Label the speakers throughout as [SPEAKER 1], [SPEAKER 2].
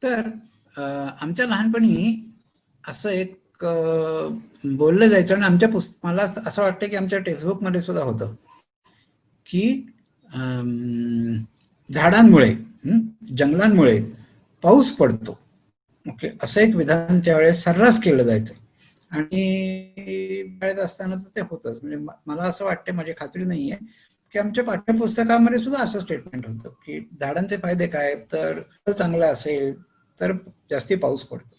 [SPEAKER 1] तर आमच्या लहानपणी असं एक बोललं जायचं आणि आमच्या मला असं वाटतं की आमच्या टेक्स्टबुकमध्ये सुद्धा होतं की झाडांमुळे जंगलांमुळे पाऊस पडतो. ओके, असं एक विधान त्यावेळेस सर्रास केलं जायचं आणि शाळेत असताना तर ते होतच. म्हणजे मला असं वाटतं, माझी खात्री नाहीये, की आमच्या पाठ्यपुस्तकामध्ये सुद्धा असं स्टेटमेंट होतं की झाडांचे फायदे काय, तर चांगला असेल तर जास्ती पाऊस पडतो.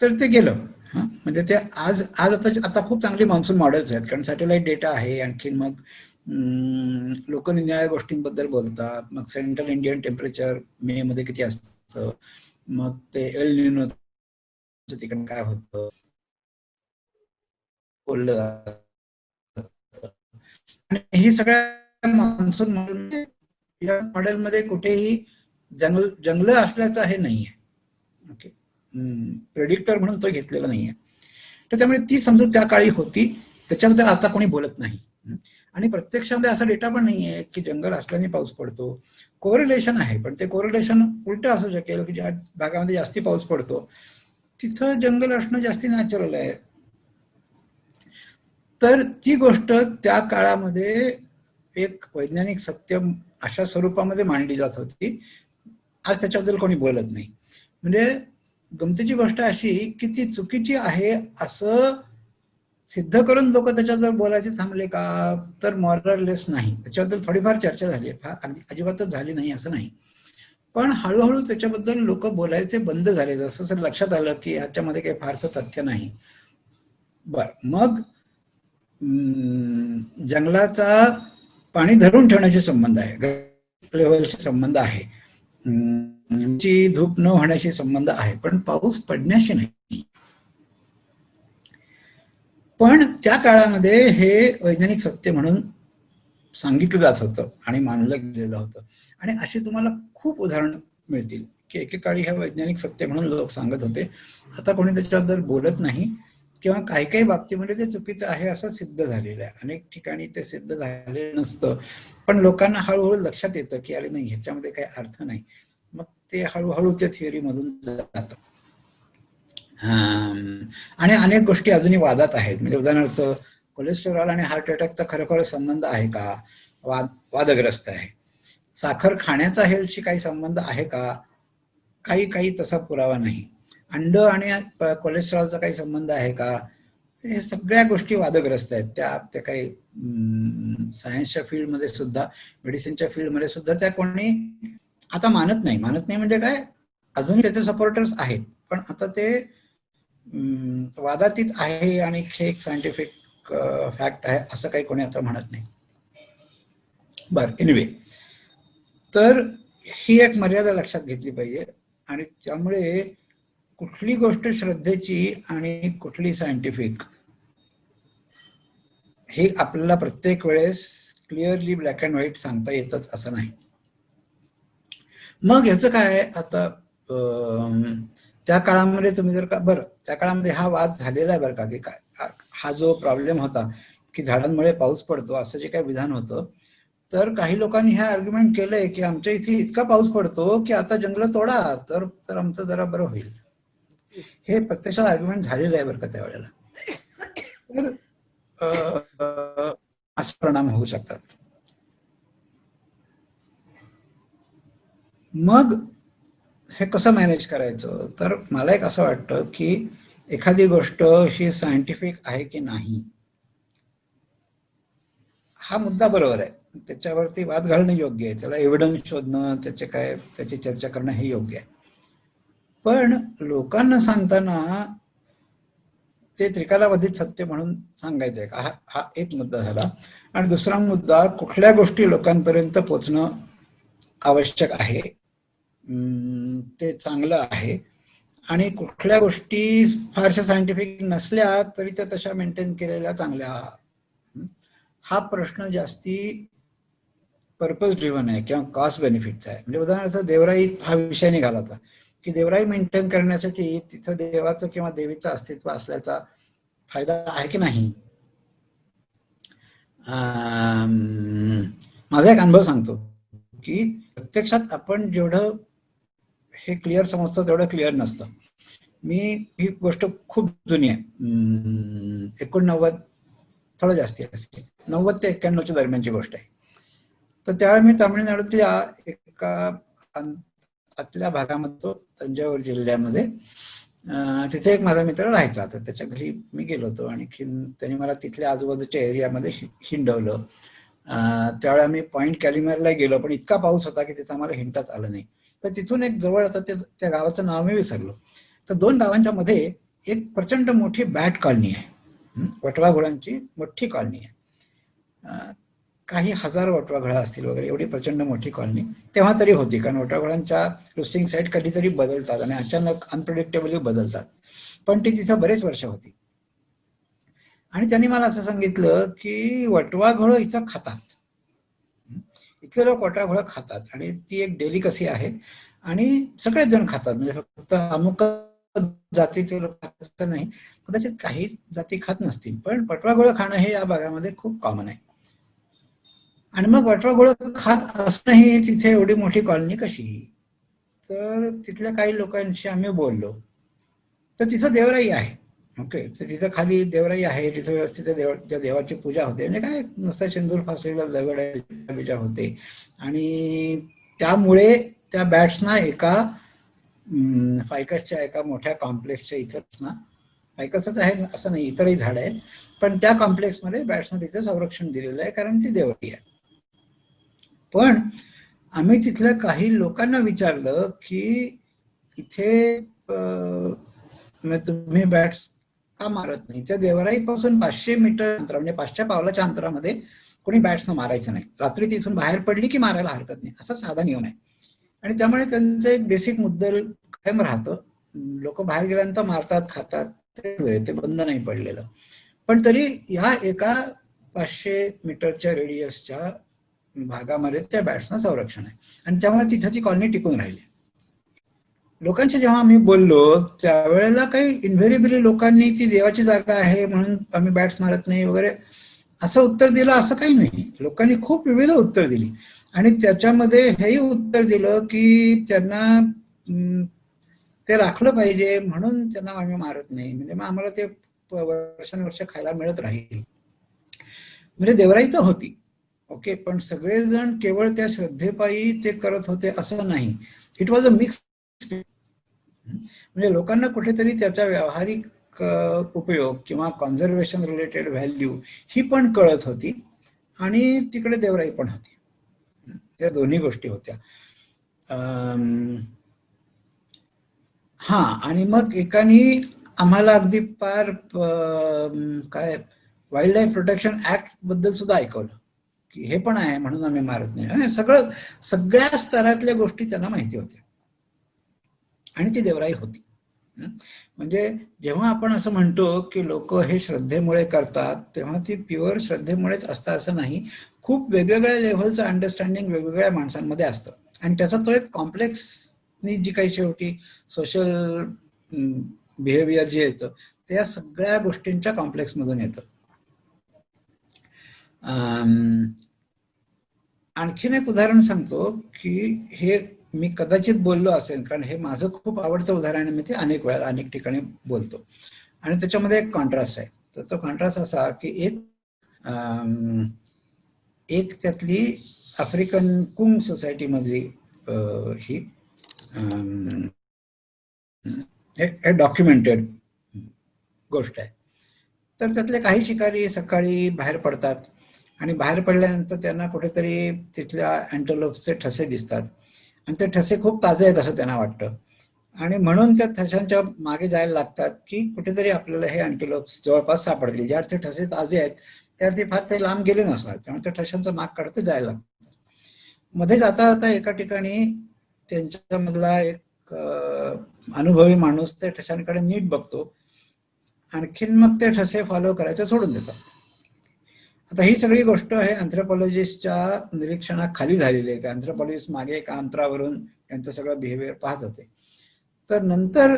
[SPEAKER 1] तर ते गेलं. म्हणजे ते आज आज आता खूप चांगली मान्सून मॉडेल्स आहेत, कारण सॅटेलाइट डेटा आहे. आणखी मग लोक निराळ्या गोष्टींबद्दल बोलतात. मग सेंट्रल इंडियन टेम्परेचर मे मध्ये किती असतं, मग ते एल निनो तिकडे काय होतं बोललं. आणि ही सगळ्या मान्सून या मॉडेलमध्ये कुठेही जंगल असल्याचं हे नाहीये. ओके, प्रेडिक्टर म्हणून तो घेतलेला नाहीये. तर त्यामुळे ती समजूत त्या काळी होती, त्याच्याबद्दल आता कोणी बोलत नाही. आणि प्रत्यक्षामध्ये असा डेटा पण नाहीये की जंगल असल्याने पाऊस पडतो. कोरिलेशन आहे, पण ते कोरिलेशन उलट असू शकेल की ज्या भागामध्ये जास्ती पाऊस पडतो तिथं जंगल असणं जास्ती नॅचरल आहे. तर ती गोष्ट त्या काळामध्ये एक वैज्ञानिक सत्य अशा स्वरूपामध्ये मांडली जात होती. आज त्याच्याबद्दल कोणी बोलत नाही. म्हणजे गमतीची गोष्ट अशी की ती चुकीची आहे असं सिद्ध करून लोक त्याच्याजवळ बोलायचे थांबले का, तर मॉरलेस नाही. त्याच्याबद्दल थोडीफार चर्चा झाली, अजिबातच झाली नाही असं नाही, पण हळूहळू त्याच्याबद्दल लोक बोलायचे बंद झाले. जसं लक्षात आलं की ह्याच्यामध्ये काही फारसं तथ्य नाही. बर, मग जंगलाचा पाणी धरून ठेवण्याशी संबंध आहे, लेवलशी संबंध आहे, धूप न होण्याशी संबंध आहे, पण पाऊस पडण्याशी नाही. पण त्या काळामध्ये हे वैज्ञानिक सत्य म्हणून सांगितलं जात होतं आणि मानलं गेलेलं होतं. आणि अशी तुम्हाला खूप उदाहरणं मिळतील की एकेकाळी हे वैज्ञानिक सत्य म्हणून लोक सांगत होते. आता कोणी त्याच्याबद्दल बोलत नाही, किंवा काही काही बाबतीमध्ये ते चुकीचं आहे असं सिद्ध झालेलं आहे. अनेक ठिकाणी ते सिद्ध झालेलं नसतं, पण लोकांना हळूहळू लक्षात येतं की अरे नाही, ह्याच्यामध्ये काही अर्थ नाही. मग ते हळूहळू त्या थिअरीमधून जातात. आणि अनेक गोष्टी अजूनही वादात आहेत. म्हणजे उदाहरणार्थ कोलेस्टेरॉल आणि हार्ट अटॅकचा खरोखर संबंध आहे का, वादग्रस्त आहे. साखर खाण्याचा हेल्थशी काही संबंध आहे का, काही तसा पुरावा नाही. अंड आणि कोलेस्ट्रॉलचा काही संबंध आहे का, हे सगळ्या गोष्टी वादग्रस्त आहेत. त्या काही सायन्सच्या फील्डमध्ये सुद्धा, मेडिसिनच्या फील्डमध्ये सुद्धा त्या कोणी आता मानत नाही. म्हणजे काय, अजूनही त्याचे सपोर्टर्स आहेत, पण आता ते वादातीत आहे आणि हे एक सायंटिफिक फॅक्ट आहे असं काही कोणी आता म्हणत नाही. बर, एनिवे, तर ही एक मर्यादा लक्षात घेतली पाहिजे. आणि त्यामुळे कुठली गोष्ट श्रद्धेची आणि कुठली सायंटिफिक हे आपल्याला प्रत्येक वेळेस क्लिअरली ब्लॅक अँड व्हाईट सांगता येतच असं नाही. मग ह्याचं काय आता, त्या काळामध्ये तुम्ही जर का, बरं, त्या काळामध्ये हा वाद झालेला आहे बरं का, की काय हा जो प्रॉब्लेम होता की झाडांमुळे पाऊस पडतो असं जे काही विधान होतं, तर काही लोकांनी हे आर्ग्युमेंट केलंय की आमच्या इथे इतका पाऊस पडतो की आता जंगल तोडा तर आमचं जरा बरं होईल. हे प्रत्यक्षात आर्ग्युमेंट झालेलं आहे बरं का त्यावेळेला. तर असे परिणाम होऊ शकतात. मग हे कसं मॅनेज करायचं, तर मला एक असं वाटतं की एखादी गोष्ट ही सायंटिफिक आहे की नाही हा मुद्दा बरोबर आहे, त्याच्यावरती वाद घालणं योग्य आहे, त्याला एव्हिडन्स शोधणं, त्याची चर्चा करणं हे योग्य आहे. पण लोकांना सांगताना ते त्रिकालाबाधित सत्य म्हणून सांगायचं आहे का, हा एक मुद्दा झाला. आणि दुसरा मुद्दा, कुठल्या गोष्टी लोकांपर्यंत पोचणं आवश्यक आहे, ते चांगलं आहे, आणि कुठल्या गोष्टी फारशा सायंटिफिक नसल्या तरी त्या तशा मेंटेन केलेल्या चांगल्या, हा प्रश्न जास्ती पर्पज ड्रिव्हन आहे किंवा कॉस्ट बेनिफिटचा आहे. म्हणजे उदाहरणार्थ देवराई हा विषय निघाला होता की देवराई मेंटेन करण्यासाठी तिथं देवाचं किंवा देवीचं अस्तित्व असल्याचा फायदा आहे की नाही. माझा एक अनुभव सांगतो की प्रत्यक्षात आपण जेवढं हे क्लिअर समजतं तेवढं क्लिअर नसतं. ही गोष्ट खूप जुनी आहे, 89 थोडं जास्ती असते, 90 ते 91च्या दरम्यानची गोष्ट आहे. तर त्यावेळी मी तामिळनाडूतल्या एका आतल्या भागामध्ये, तंजावूर जिल्ह्यामध्ये, तिथे एक माझा मित्र राहायचा. तर त्याच्या घरी मी गेलो होतो आणि त्याने मला तिथल्या आजूबाजूच्या एरियामध्ये हिंडवलं. त्यावेळी आम्ही पॉइंट कॅलिमरला गेलो, पण इतका पाऊस होता की तिथं आम्हाला हिंडताच आलं नाही. तर तिथून एक जवळ आता त्या गावाचं नाव मी विसरलो. तर 2 गावांच्या मध्ये एक प्रचंड मोठी बॅट कॉलनी आहे, वटवा घोडांची मोठी कॉलनी आहे. काही हजार वटवा घोडा असतील वगैरे, एवढी प्रचंड मोठी कॉलनी तेव्हा तरी होती. कारण वटवा घोडांच्या रोस्टिंग साईट कधीतरी बदलतात आणि अचानक अनप्रिडिक्टेबली बदलतात, पण ती तिथं बरेच वर्ष होती. आणि त्यांनी मला असं सांगितलं की वटवा घोडं इथं खातात, इथले लोक वटवा घोडं खातात आणि ती एक डेलिकसी आहे आणि सगळेच जण खातात. म्हणजे फक्त अमुक जातीचे लोक खात नाही, कदाचित काही जाती खात नसतील, पण वटवा घोडं खाणं हे या भागामध्ये खूप कॉमन आहे. आणि मग वटवा घोडं खात असणंही तिथे एवढी मोठी कॉलनी कशी? तर तिथल्या काही लोकांशी आम्ही बोललो. तर तिथं देवराई आहे. ओके, तर तिथं खाली देवराई आहे, तिथं व्यवस्थित त्या देवाची पूजा होते. म्हणजे काय, नुसता शेंदूर फासलेला दगड आहे, पूजा होते. आणि त्यामुळे त्या बॅट्सना एका फायकसच्या एका मोठ्या कॉम्प्लेक्सच्या इथंच ना, फायकसच आहे असं नाही, इतरही झाड आहेत, पण त्या कॉम्प्लेक्समध्ये बॅट्सना तिथे संरक्षण दिलेलं आहे, कारण ती देवराई आहे. पण आम्ही तिथल्या काही लोकांना विचारलं की इथे तुम्ही बॅट्स का मारत नाही? त्या देवराईपासून 500 मीटर अंतर, म्हणजे 500 पावलाच्या अंतरामध्ये कोणी बॅट्सना मारायचं नाही. रात्री तिथून बाहेर पडली की मारायला हरकत नाही, असा साधा नियम आहे. आणि त्यामुळे त्यांचं एक बेसिक मुद्दल कायम राहतं. लोक बाहेर गेल्यानंतर मारतात, खातात, ते बंद नाही पडलेलं. पण तरी ह्या एका 500 मीटरच्या रेडियसच्या भागामध्ये त्या बॅट्सना संरक्षण आहे आणि त्यामुळे तिथे ती कॉलनी टिकून राहिली. लोकांशी जेव्हा आम्ही बोललो त्यावेळेला काही इन्व्हेरिबली लोकांनी ती देवाची जागा आहे म्हणून आम्ही बॅट्स मारत नाही वगैरे असं उत्तर दिलं, असं काही नाही. लोकांनी खूप विविध उत्तर दिली आणि त्याच्यामध्ये हेही उत्तर दिलं की त्यांना ते राखलं पाहिजे म्हणून त्यांना आम्ही मारत नाही, म्हणजे मग आम्हाला ते वर्षानुवर्ष खायला मिळत राहील. म्हणजे देवराई तर होती, ओके, पण सगळेजण केवळ त्या श्रद्धेपायी ते करत होते असं नाही. It was a mix. म्हणजे लोकांना कुठेतरी त्याचा व्यावहारिक उपयोग किंवा कॉन्झर्वेशन रिलेटेड व्हॅल्यू ही पण कळत होती आणि तिकडे देवराई पण होती. त्या दोन्ही गोष्टी होत्या. हा, आणि मग एकानी आम्हाला अगदी फार काय वाईल्ड लाईफ प्रोटेक्शन ऍक्ट बद्दल सुद्धा ऐकवलं की हे पण आहे म्हणून आम्ही मारत नाही. सगळ्या स्तरातल्या गोष्टी त्यांना माहिती होत्या आणि ती देवराई होती. म्हणजे जेव्हा आपण असं म्हणतो की लोक हे श्रद्धेमुळे करतात, तेव्हा ती प्युअर श्रद्धेमुळेच असतं असं नाही. खूप वेगवेगळ्या लेव्हलचं अंडरस्टँडिंग वेगवेगळ्या माणसांमध्ये असतं आणि त्याचा तो एक कॉम्प्लेक्स जी काही शेवटी सोशल बिहेवियर जे येतं ते या सगळ्या गोष्टींच्या कॉम्प्लेक्स मधून येतं. आणखीन एक उदाहरण सांगतो की हे मी कदाचित बोललो असेल, कारण हे माझं खूप आवडतं उदाहरण, मी ते अनेक वेळा अनेक ठिकाणी बोलतो आणि त्याच्यामध्ये एक कॉन्ट्रास्ट आहे. तर तो कॉन्ट्रास्ट असा की एक त्यातली आफ्रिकन कुंग सोसायटी मधली ही डॉक्युमेंटेड गोष्ट आहे. तर त्यातले काही शिकारी सकाळी बाहेर पडतात आणि बाहेर पडल्यानंतर त्यांना कुठेतरी तिथल्या अँटेलोप्सचे ठसे दिसतात आणि ते ठसे खूप ताजे आहेत असं त्यांना वाटतं आणि म्हणून त्या ठशांच्या मागे जायला लागतात की कुठेतरी आपल्याला हे अँटेलोप्स जवळपास सापडतील. ज्या अर्थी ठसे ताजे आहेत त्या अर्थी फार ते लांब गेले नसतात, त्यामुळे त्या ठशांचा माग काढते जायला लागतात. मध्ये जाता जाता एका ठिकाणी त्यांच्यामधला एक अनुभवी माणूस त्या ठशांकडे नीट बघतो, आणखीन मग ते ठसे फॉलो करायचे सोडून देतात. आता ही सगळी गोष्ट आहे अँथ्रोपॉलॉजिस्टच्या निरीक्षणाखाली झालेली आहे. अँथ्रोपॉलॉजिस्ट मागे एका अंतरावरून त्यांचं सगळं बिहेवियर पाहत होते. तर नंतर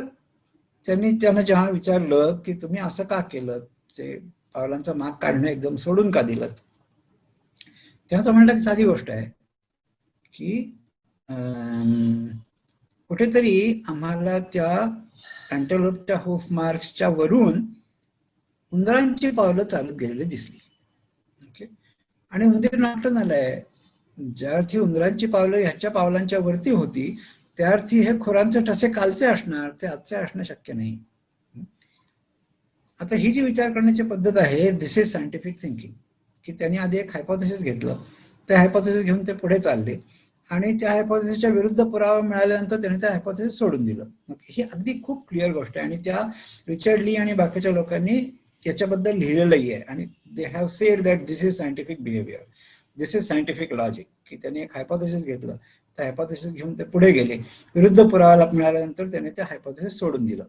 [SPEAKER 1] त्यांना जेव्हा विचारलं की तुम्ही असं का केलं, ते पावलांचा माग काढणं एकदम सोडून का दिलं, त्यांचं म्हणलं की साधी गोष्ट आहे की कुठेतरी आम्हाला त्या अँटेलोपच्या हूफ मार्क्सच्या वरून उंदरांची पावलं चालत गेलेली दिसली. ओके. आणि उंदीर नाट्य झालंय, ज्या अर्थी उंदरांची पावलं ह्याच्या पावलांच्या वरती होती त्या अर्थी हे खुरांचे ठसे कालचे असणार, ते आजचे असणं शक्य नाही. आता ही जी विचार करण्याची पद्धत आहे, दिस इज सायंटिफिक थिंकिंग, की त्यांनी आधी एक हायपोथेसिस घेतलं, त्या हायपोथेसिस घेऊन ते पुढे चालले आणि त्या हायपोथेसिसच्या विरुद्ध पुरावा मिळाल्यानंतर त्यांनी त्या हायपोथेसिस सोडून दिलं. ही अगदी खूप क्लिअर गोष्ट आहे आणि त्या रिचर्ड ली आणि बाकीच्या लोकांनी याच्याबद्दल लिहिलेलंही आहे आणि they have sed that this is scientific behaviour, this is scientific logic, की त्यांनी एक हायपोथेसिस घेतलं, त्या हायपोथेसिस घेऊन ते पुढे गेले, विरुद्ध पुरावा मिळाल्यानंतर त्यांनी त्या हायपोथेसिस सोडून दिलं.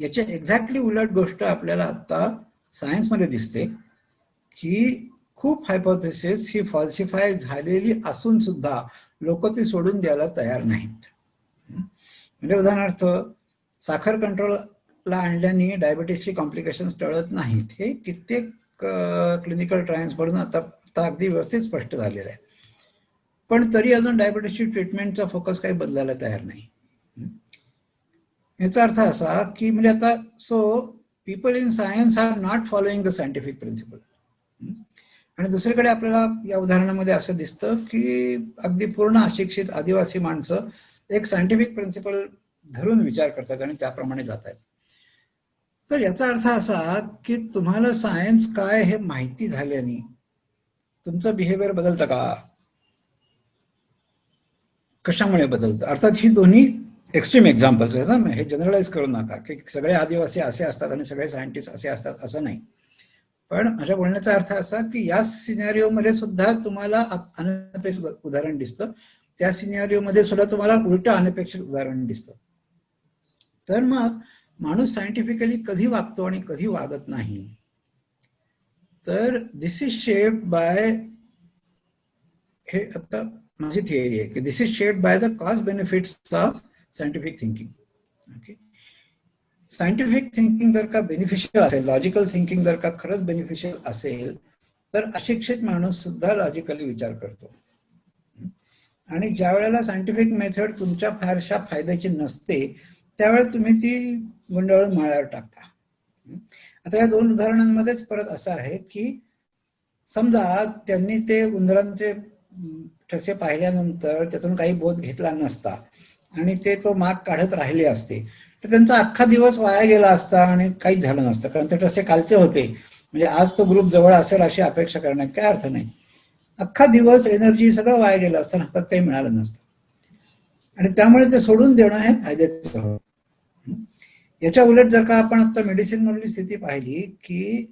[SPEAKER 1] याच्या एक्झॅक्टली उलट गोष्ट आपल्याला आता सायन्समध्ये दिसते, की खूप हायपोथेसिस ही फॉल्सिफाय झालेली असून सुद्धा लोक ती सोडून द्यायला तयार नाहीत. म्हणजे उदाहरणार्थ साखर कंट्रोलला आणल्याने डायबिटीसची कॉम्प्लिकेशन टळत नाहीत, हे कित्येक क्लिनिकल ट्रायल्स पडून आता अगदी व्यवस्थित स्पष्ट झालेलं आहे. पण तरी अजून डायबिटीसची ट्रीटमेंटचा फोकस काही बदलायला तयार नाही. याचा अर्थ असा की म्हणजे आता so people in science are not following the scientific principle. आणि दुसरीकडे आपल्याला या उदाहरणामध्ये असं दिसतं की अगदी पूर्ण अशिक्षित आदिवासी माणसं एक सायंटिफिक प्रिन्सिपल धरून विचार करतात आणि त्याप्रमाणे जात आहेत. तर याचा अर्थ असा की तुम्हाला सायन्स काय हे माहिती झाल्याने तुमचं बिहेवियर बदलतं का? कशामुळे बदलतं? अर्थात ही दोन्ही एक्स्ट्रीम एक्झाम्पल्स आहेत ना, हे जनरलाइज करू नका की सगळे आदिवासी असे असतात आणि सगळे सायंटिस्ट असे असतात, असं नाही. पण माझ्या बोलण्याचा अर्थ असा की या सिनेरिओमध्ये सुद्धा तुम्हाला अनपेक्षित उदाहरण दिसतं, त्या सिनेरिओमध्ये सुद्धा तुम्हाला उलट अनपेक्षित उदाहरण दिसतं. तर मग माणूस सायंटिफिकली कधी वागतो आणि कधी वागत नाही, तर दिस इज शेप्ड बाय, हे आता माझी थिअरी आहे की this is shaped by the cost benefits of scientific thinking. Okay. Scientific thinking जर का बेनिफिशियल असेल, लॉजिकल थिंकिंग जर का खरंच बेनिफिशियल असेल, तर अशिक्षित माणूस सुद्धा लॉजिकली विचार करतो. आणि ज्या वेळेला सायंटिफिक मेथड तुमच्या फारशा फायद्याची नसते त्यावेळेस तुम्ही ती गुंडाळून माळ्यावर टाकता. आता या दोन उदाहरणांमध्येच परत असं आहे की समजा त्यांनी ते उंदरांचे ठसे पाहिल्यानंतर त्यातून काही बोध घेतला नसता आणि ते तो माग काढत राहिले असते, तर त्यांचा अख्खा दिवस वाया गेला असता आणि काहीच झालं नसतं, कारण ते ठसे कालचे होते. म्हणजे आज तो ग्रुप जवळ असेल अशी अपेक्षा करण्यात काय अर्थ नाही. अख्खा दिवस एनर्जी सगळं वाया गेलं असतं, हातात काही मिळालं नसतं. आणि त्यामुळे ते सोडून देणं हे फायद्याचं. याच्या उलट जर का आपण आता मेडिसिन मधली स्थिती पाहिली की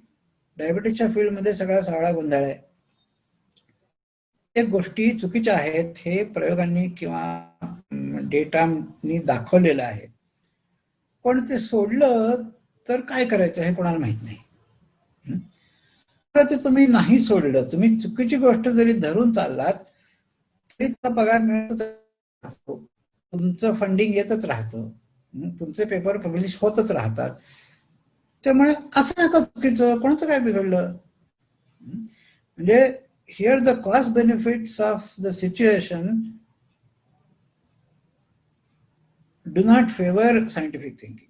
[SPEAKER 1] डायबिटीसच्या फील्डमध्ये सगळा सावळा गोंधळ आहे. एक गोष्टी चुकीच्या आहेत हे प्रयोगांनी किंवा डेटानी दाखवलेलं आहे, पण ते सोडलं तर काय करायचं हे कोणाला माहित नाही. ते तुम्ही नाही सोडलं, तुम्ही चुकीची गोष्ट जरी धरून चाललात तरी त्याला पगार मिळतच राहतो, तुमचं फंडिंग येतच राहतं, तुमचे पेपर पब्लिश होतच राहतात. त्यामुळे असं नका चुकीचं, कोणाचं काय बिघडलं. म्हणजे here the cost benefits of the situation do not favour scientific thinking.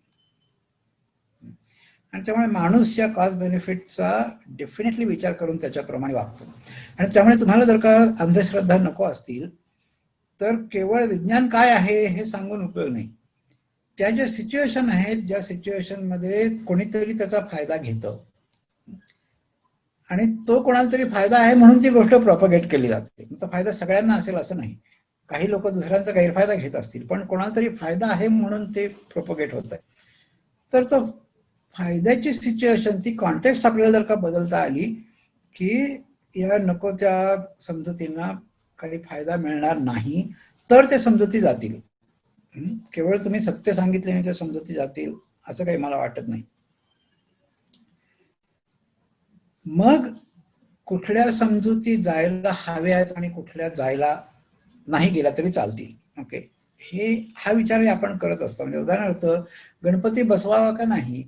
[SPEAKER 1] आणि त्यामुळे माणूस या कॉस्ट बेनिफिटचा डेफिनेटली विचार करून त्याच्याप्रमाणे वागतो. आणि त्यामुळे तुम्हाला जर का अंधश्रद्धा नको असतील तर केवळ विज्ञान काय आहे हे सांगून उपयोग नाही. त्या ज्या सिच्युएशन आहेत, ज्या सिच्युएशन मध्ये कोणीतरी त्याचा फायदा घेतं आणि तो कोणाला तरी फायदा आहे म्हणून ती गोष्ट प्रॉपगेट केली जाते. त्याचा फायदा सगळ्यांना असेल असं नाही, काही लोक दुसऱ्यांचा गैरफायदा घेत असतील, पण कोणाला तरी फायदा आहे म्हणून ते प्रोपगेट होत आहे. तर तो फायद्याची सिच्युएशन, ती कॉन्टेक्स्ट आपल्याला जर का बदलता आली की या नको त्या समजुतींना काही फायदा मिळणार नाही, तर ते समजुती जातील. केवळ तुम्ही सत्य सांगितले ते समजुती जातील असं काही मला वाटत नाही. मग कुठल्या समजुती जायला हव्यात आणि कुठल्या जायला नाही गेला तरी चालतील. ओके, हा विचार आपण करत असतो. म्हणजे उदाहरणार्थ गणपती बसवावा का नाही,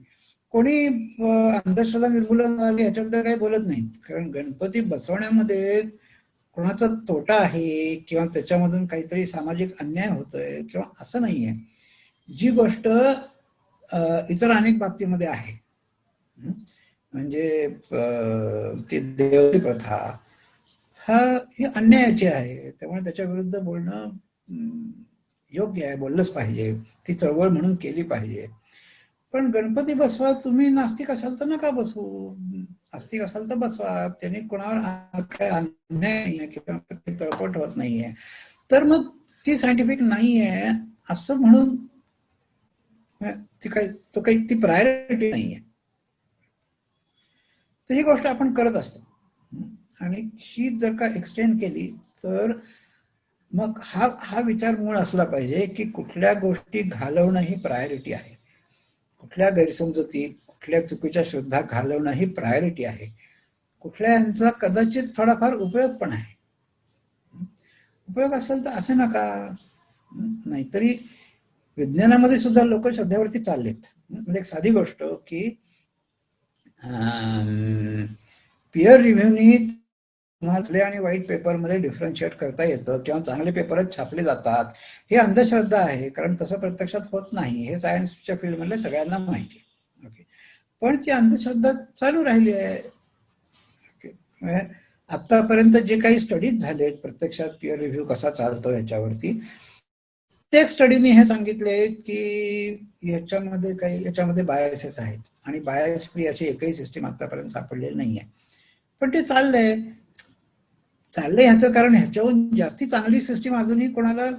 [SPEAKER 1] कोणी अंधश्रद्धा निर्मूलन ह्याच्याबद्दल काही बोलत नाही, कारण गणपती बसवण्यामध्ये कोणाचा तोटा आहे किंवा त्याच्यामधून काहीतरी सामाजिक अन्याय होतोय किंवा असं नाहीये. जी गोष्ट इतर अनेक बाबतीमध्ये आहे, म्हणजे ती देवती प्रथा ही अन्यायाची आहे, त्यामुळे त्याच्या विरुद्ध बोलणं योग्य आहे, बोललंच पाहिजे, ती चळवळ म्हणून केली पाहिजे. पण गणपती बसवा, तुम्ही नास्तिक असाल तर नका बसवू, आस्तिक असाल तर बसवा, त्याने कोणावर काय अन्याय नाहीये किंवा तळपट होत नाहीये, तर मग ती सायंटिफिक नाहीये असं म्हणून ती प्रायोरिटी नाहीये. तर ही गोष्ट आपण करत असतो, आणि ही जर का एक्सटेंड केली तर मग हा विचार मूळ असला पाहिजे की कुठल्या गोष्टी घालवणं ही प्रायोरिटी आहे, कुठल्या गैरसमजुती, कुठल्या चुकीच्या श्रद्धा घालवणं ही प्रायोरिटी आहे, कुठल्या यांचा कदाचित थोडाफार उपयोग पण आहे. उपयोग असेल तर असे नका. नाहीतरी विज्ञानामध्ये सुद्धा लोक श्रद्धेवरती चाललेत. म्हणजे एक साधी गोष्ट की पियर रिव्ह्यूनी चांगले आणि वाईट पेपरमध्ये डिफरन्शिएट करता येतं किंवा चांगले पेपरच छापले जातात, ही अंधश्रद्धा आहे, कारण तसं प्रत्यक्षात होत नाही, हे सायन्सच्या फील्डमधल्या सगळ्यांना माहिती आहे. ओके, पण ती अंधश्रद्धा चालू राहिली आहे. ओके, आतापर्यंत जे काही स्टडीज झालेत प्रत्यक्षात पियर रिव्ह्यू कसा चालतो याच्यावरती, प्रत्येक स्टडीने हे सांगितले की याच्यामध्ये बायसेस आहेत आणि बायस फ्री अशी एकही सिस्टीम आतापर्यंत सापडलेली नाहीये. पण ते चाललंय ह्याचं कारण ह्याच्याहून जास्ती चांगली सिस्टीम अजूनही कोणाला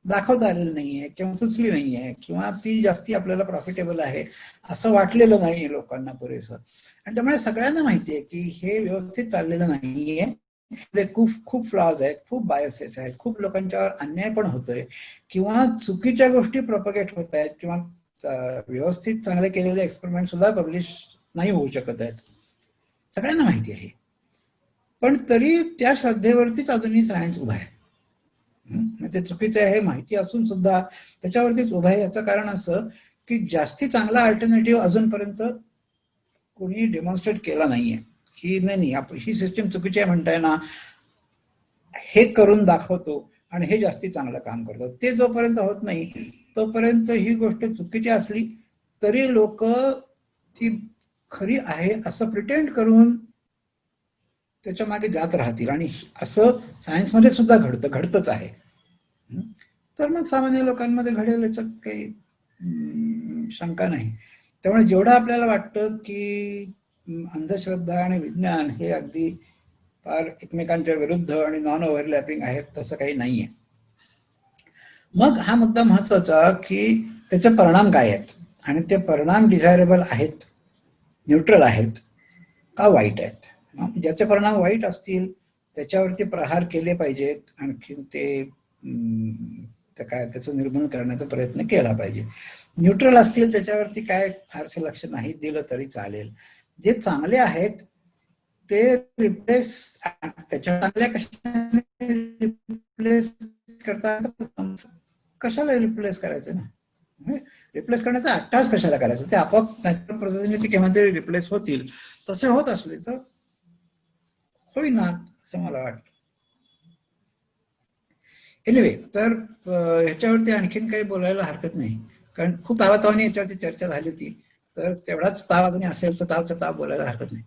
[SPEAKER 1] दाखवता आलेली नाहीये किंवा सुचली नाहीये किंवा ती जास्ती आपल्याला प्रॉफिटेबल आहे असं वाटलेलं नाहीये लोकांना पुरेसं. आणि त्यामुळे सगळ्यांना माहितीये की हे व्यवस्थित चाललेलं नाहीये, खूप फ्लॉज आहेत, खूप बायसेस आहेत, खूप लोकांच्यावर अन्याय पण होतोय किंवा चुकीच्या गोष्टी प्रोपगेट होत आहेत किंवा व्यवस्थित चांगले केलेले एक्सपेरिमेंट सुद्धा पब्लिश नाही होऊ शकत आहेत, सगळ्यांना माहिती आहे. पण तरी त्या श्रद्धेवरतीच अजूनही सायन्स उभा आहे. ते चुकीचं आहे माहिती असून सुद्धा त्याच्यावरतीच उभा आहे. याचं कारण असं की जास्ती चांगला अल्टरनेटिव्ह अजूनपर्यंत कोणी डेमॉन्स्ट्रेट केला नाहीये की नाही ही सिस्टीम चुकीची आहे म्हणताय ना, हे करून दाखवतो आणि हे जास्ती चांगलं काम करतो. ते जोपर्यंत होत नाही तोपर्यंत ही गोष्ट चुकीची असली तरी लोक ती खरी आहे असं प्रिटेंड करून त्याच्या मागे जात राहतील, आणि असं सायन्समध्ये सुद्धा घडतच आहे. तर मग सामान्य लोकांमध्ये घडेल याच्यात काही शंका नाही. त्यामुळे जेवढं आपल्याला वाटतं की अंधश्रद्धा आणि विज्ञान हे अगदी फार एकमेकांच्या विरुद्ध आणि नॉन ओव्हरलॅपिंग आहेत, तसं काही नाहीये. मग हा मुद्दा महत्वाचा की त्याचे परिणाम काय आहेत आणि ते परिणाम डिझायरेबल आहेत, न्यूट्रल आहेत का वाईट आहेत. ज्याचे परिणाम वाईट असतील त्याच्यावरती प्रहार केले पाहिजेत, आणखीन त्याचं निर्मूलन करण्याचा प्रयत्न केला पाहिजे. न्यूट्रल असतील त्याच्यावरती काय फारसे लक्ष नाही दिलं तरी चालेल. जे चांगले आहेत ते रिप्लेस, त्याच्या चांगल्या कशाने रिप्लेस करतात, कशाला रिप्लेस करायचं ना, रिप्लेस करण्याचा अट्टास कशाला करायचं, ते आपोआप नॅचरल प्रोसेसने ते केव्हा तरी रिप्लेस होतील. तसे होत असले तर होईना असं मला वाटतं. एनिवे, तर ह्याच्यावरती आणखीन काही बोलायला हरकत नाही, कारण खूप तावातावाने याच्यावरती चर्चा झाली होती, तर तेवढाच ताव अजून असेल तर ताव बोलायला हरकत नाही.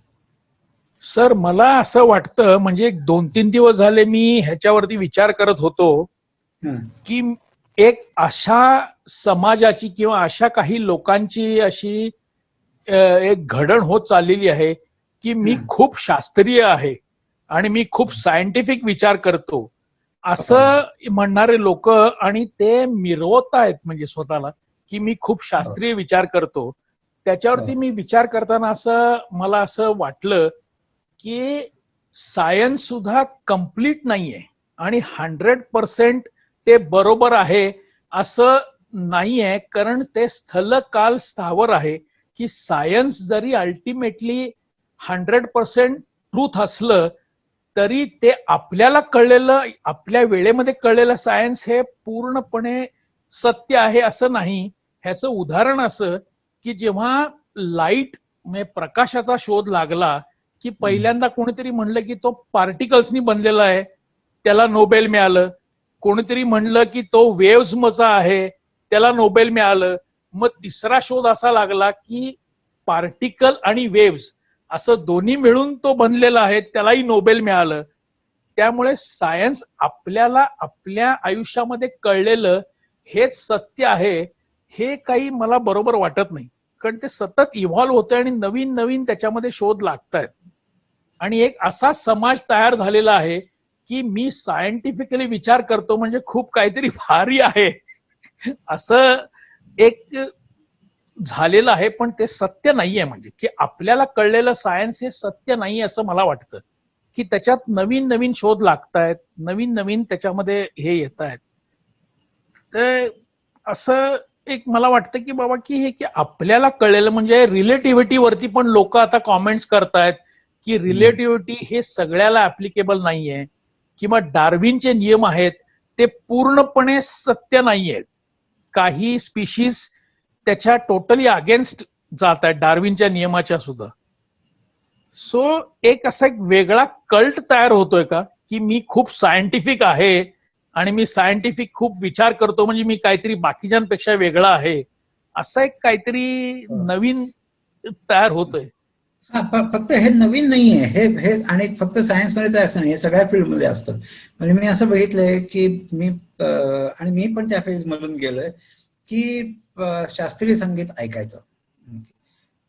[SPEAKER 2] सर, मला असं वाटतं, म्हणजे 2-3 दिवस झाले मी ह्याच्यावरती विचार करत होतो की एक अशा समाजाची किंवा अशा काही लोकांची अशी एक घडण होत चाललेली आहे की मी खूप शास्त्रीय आहे आणि मी खूप सायंटिफिक विचार करतो असं म्हणणारे लोक, आणि ते मिरवत आहेत म्हणजे स्वतःला की मी खूप शास्त्रीय विचार करतो. त्याच्यावरती मी विचार करताना मला असं वाटलं की सायन्स सुद्धा कम्प्लीट नाहीये आणि 100% ते बरोबर आहे असं नाहीये, कारण ते स्थल काल स्थावर आहे. की सायन्स जरी अल्टिमेटली 100% ट्रूथ असलं तरी ते आपल्याला कळलेलं, आपल्या वेळेमध्ये कळलेलं सायन्स हे पूर्णपणे सत्य आहे असं नाही. ह्याचं उदाहरण असं की जेव्हा लाईट म्हणजे प्रकाशाचा शोध लागला की पहिल्यांदा कोणीतरी म्हणलं की तो पार्टिकल्सनी बनलेला आहे, त्याला नोबेल मिळालं. कोणीतरी म्हणलं की तो वेव्स मचा आहे, त्याला नोबेल मिळालं. मग तिसरा शोध असा लागला की पार्टिकल आणि वेव्स असं दोन्ही मिळून तो बनलेला आहे, त्यालाही नोबेल मिळालं. त्यामुळे सायन्स आपल्याला आपल्या आयुष्यामध्ये कळलेलं हेच सत्य आहे हे काही मला बरोबर वाटत नाही. कारण ते सतत इव्हॉल्व्ह होतंय आणि नवीन नवीन त्याच्यामध्ये शोध लागतायत. आणि एक असा समाज तयार झालेला आहे की मी सायंटिफिकली विचार करतो म्हणजे खूप काहीतरी भारी आहे असं एक झालेलं आहे. पण ते सत्य नाहीये. म्हणजे की आपल्याला कळलेलं सायन्स हे सत्य नाहीये असं मला वाटतं. की त्याच्यात नवीन नवीन शोध लागतायत, नवीन नवीन त्याच्यामध्ये हे येत आहेत. तर असं एक मला वाटतं की बाबा की हे की आपल्याला कळलेलं म्हणजे रिलेटिव्हिटी वरती पण लोक आता कॉमेंट्स करतायत की रिलेटिव्हिटी हे सगळ्याला ऍप्लिकेबल नाहीये, किंवा डार्विनचे नियम आहेत ते पूर्णपणे सत्य नाहीयेत. काही स्पीशीज त्याच्या टोटली अगेन्स्ट जात आहेत डार्विनच्या नियमाच्या सुद्धा. सो एक असा एक वेगळा कल्ट तयार होतोय का की मी खूप सायंटिफिक आहे आणि मी सायंटिफिक खूप विचार करतो म्हणजे मी काहीतरी बाकीच्यांपेक्षा वेगळा आहे, असं एक काहीतरी नवीन तयार होतोय.
[SPEAKER 1] हा, फक्त हे नवीन नाहीये हे हे आणि फक्त सायन्स मध्ये असं नाही, हे सगळ्या फील्डमध्ये असतं. म्हणजे मी असं बघितलंय की आणि मी पण त्या फेज मधून गेलोय की शास्त्रीय संगीत ऐकायचं.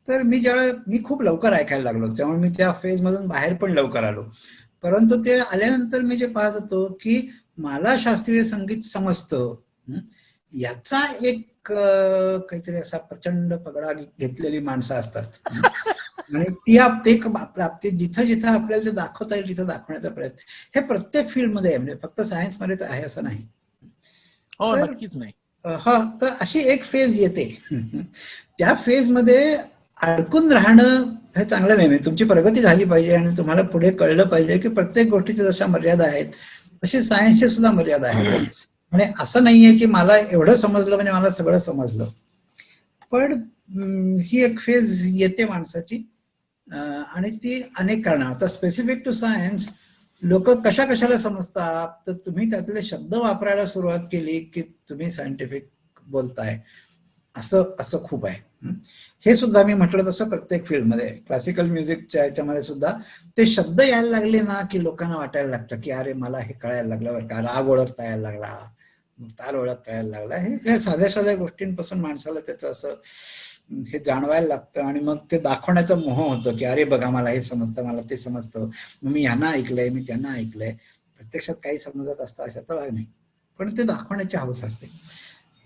[SPEAKER 1] तर मी खूप लवकर ऐकायला लागलो, त्यामुळे मी त्या फेज मधून बाहेर पण लवकर आलो. परंतु ते आल्यानंतर मी जे पाहत होतो की मला शास्त्रीय संगीत समजतं याचा एक काहीतरी असा प्रचंड पगडा घेतलेली माणसं असतात आणि ती जिथं जिथं आपल्याला ते दाखवता येईल तिथं दाखवण्याचा प्रयत्न, हे प्रत्येक फील्डमध्ये आहे. म्हणजे फक्त सायन्स मध्येच आहे असं नाही.
[SPEAKER 2] हो,
[SPEAKER 1] तर
[SPEAKER 2] नक्कीच नाही.
[SPEAKER 1] हा, तर अशी एक फेज येते. त्या फेज मध्ये अडकून राहणं हे चांगलं नाही. म्हणजे तुमची प्रगती झाली पाहिजे आणि तुम्हाला पुढे कळलं पाहिजे की प्रत्येक गोष्टीच्या जशा मर्यादा आहेत तशी सायन्सची सुद्धा मर्यादा आहे. आणि असं नाहीये की मला एवढं समजलं म्हणजे मला सगळं समजलं. पण ही एक फेज येते माणसाची आणि ती अनेक कारण. आता स्पेसिफिक टू सायन्स लोक कशाला समजतात, तर तुम्ही त्यातले शब्द वापरायला सुरुवात केली की तुम्ही सायंटिफिक बोलताय असं असं खूप आहे. हे सुद्धा मी म्हटलं तसं प्रत्येक फील्डमध्ये, क्लासिकल म्युझिकच्या ह्याच्यामध्ये सुद्धा ते शब्द यायला लागले ना की लोकांना वाटायला लागतं की अरे मला हे कळायला लागलं बरं का, राग ओळखता यायला लागला, ताल ओळखता यायला लागला. हे साध्या साध्या गोष्टींपासून माणसाला त्याचं असं हे जाणवायला लागतं आणि मग ते दाखवण्याचा मोह होतो की अरे बघा मला हे समजतं, मला ते समजतं, मी यांना ऐकलंय, मी त्यांना ऐकलंय. प्रत्यक्षात काही समजत असतं अशातला भाग नाही, पण ते दाखवण्याची हौस असते.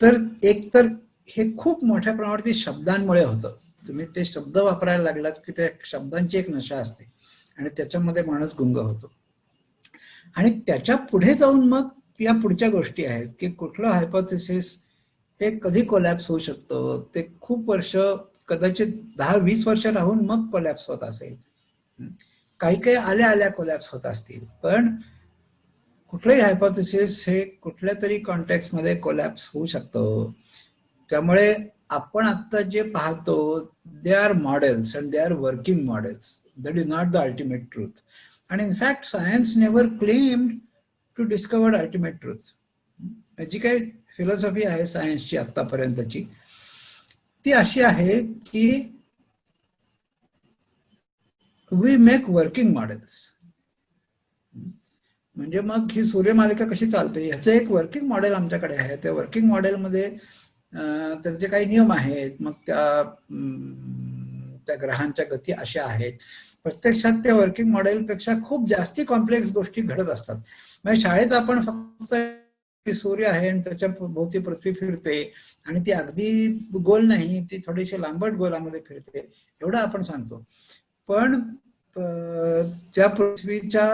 [SPEAKER 1] तर एक तर हे खूप मोठ्या प्रमाणावरती शब्दांमुळे होतं. तुम्ही ते शब्द वापरायला लागलात की त्या शब्दांची एक नशा असते आणि त्याच्यामध्ये माणूस गुंग होतो. आणि त्याच्या पुढे जाऊन मग या पुढच्या गोष्टी आहेत की कुठलं हायपोथेसिस हे कधी कोलॅप्स होऊ शकतं, ते खूप वर्ष, कदाचित 10-20 वर्ष राहून मग कोलॅप्स होत असेल. काही काही आल्या कोलॅप्स होत असतील, पण कुठलंही हायपोथेसिस हे कुठल्या तरी कॉन्टेक्स्ट मध्ये कोलॅप्स होऊ शकतं. त्यामुळे आपण आता जे पाहतो they are models and they are working models. That is not the ultimate truth. आणि in fact science never claimed to discover ultimate truth. जी काही फिलॉसॉफी आहे सायन्सची आतापर्यंतची ती अशी आहे की वी मेक वर्किंग मॉडेल्स. म्हणजे मग ही सूर्यमालिका कशी चालते ह्याचं एक वर्किंग मॉडेल आमच्याकडे आहे. त्या वर्किंग मॉडेलमध्ये त्याचे काही नियम आहेत, मग त्या ग्रहांच्या गती अशा आहेत. प्रत्यक्षात त्या वर्किंग मॉडेलपेक्षा खूप जास्ती कॉम्प्लेक्स गोष्टी घडत असतात. म्हणजे शाळेत आपण फक्त सूर्य आहे आणि त्याच्या भोवती पृथ्वी फिरते आणि ती अगदी गोल नाही, ती थोडीशी लांबट गोलामध्ये फिरते एवढं आपण सांगतो. पण त्या पृथ्वीच्या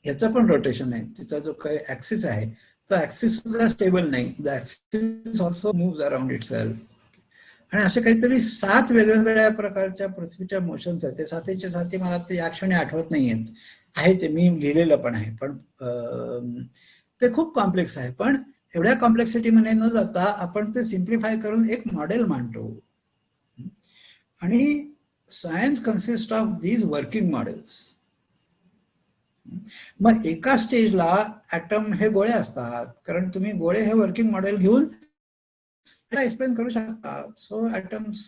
[SPEAKER 1] याचं पण रोटेशन आहे, तिचा जो काही ऍक्सिस आहे तो ऍक्सिस सुद्धा स्टेबल नाही. The axis also moves around itself. आणि असे काहीतरी 7 वेगवेगळ्या प्रकारच्या पृथ्वीच्या मोशन्स आहेत. ते 7च्या 7 मला ते या क्षणी आठवत नाहीयेत, आहे ते मी लिहिलेलं पण आहे, पण ते खूप कॉम्प्लेक्स आहे. पण एवढ्या कॉम्प्लेक्सिटी मध्ये न जाता आपण ते सिम्प्लिफाय करून एक मॉडेल मांडतो. आणि science consist of these working models. मग एका स्टेजला ऍटम हे गोळे असतात, कारण तुम्ही गोळे हे वर्किंग मॉडेल घेऊन एक्सप्लेन करू शकता. सो ऍटम्स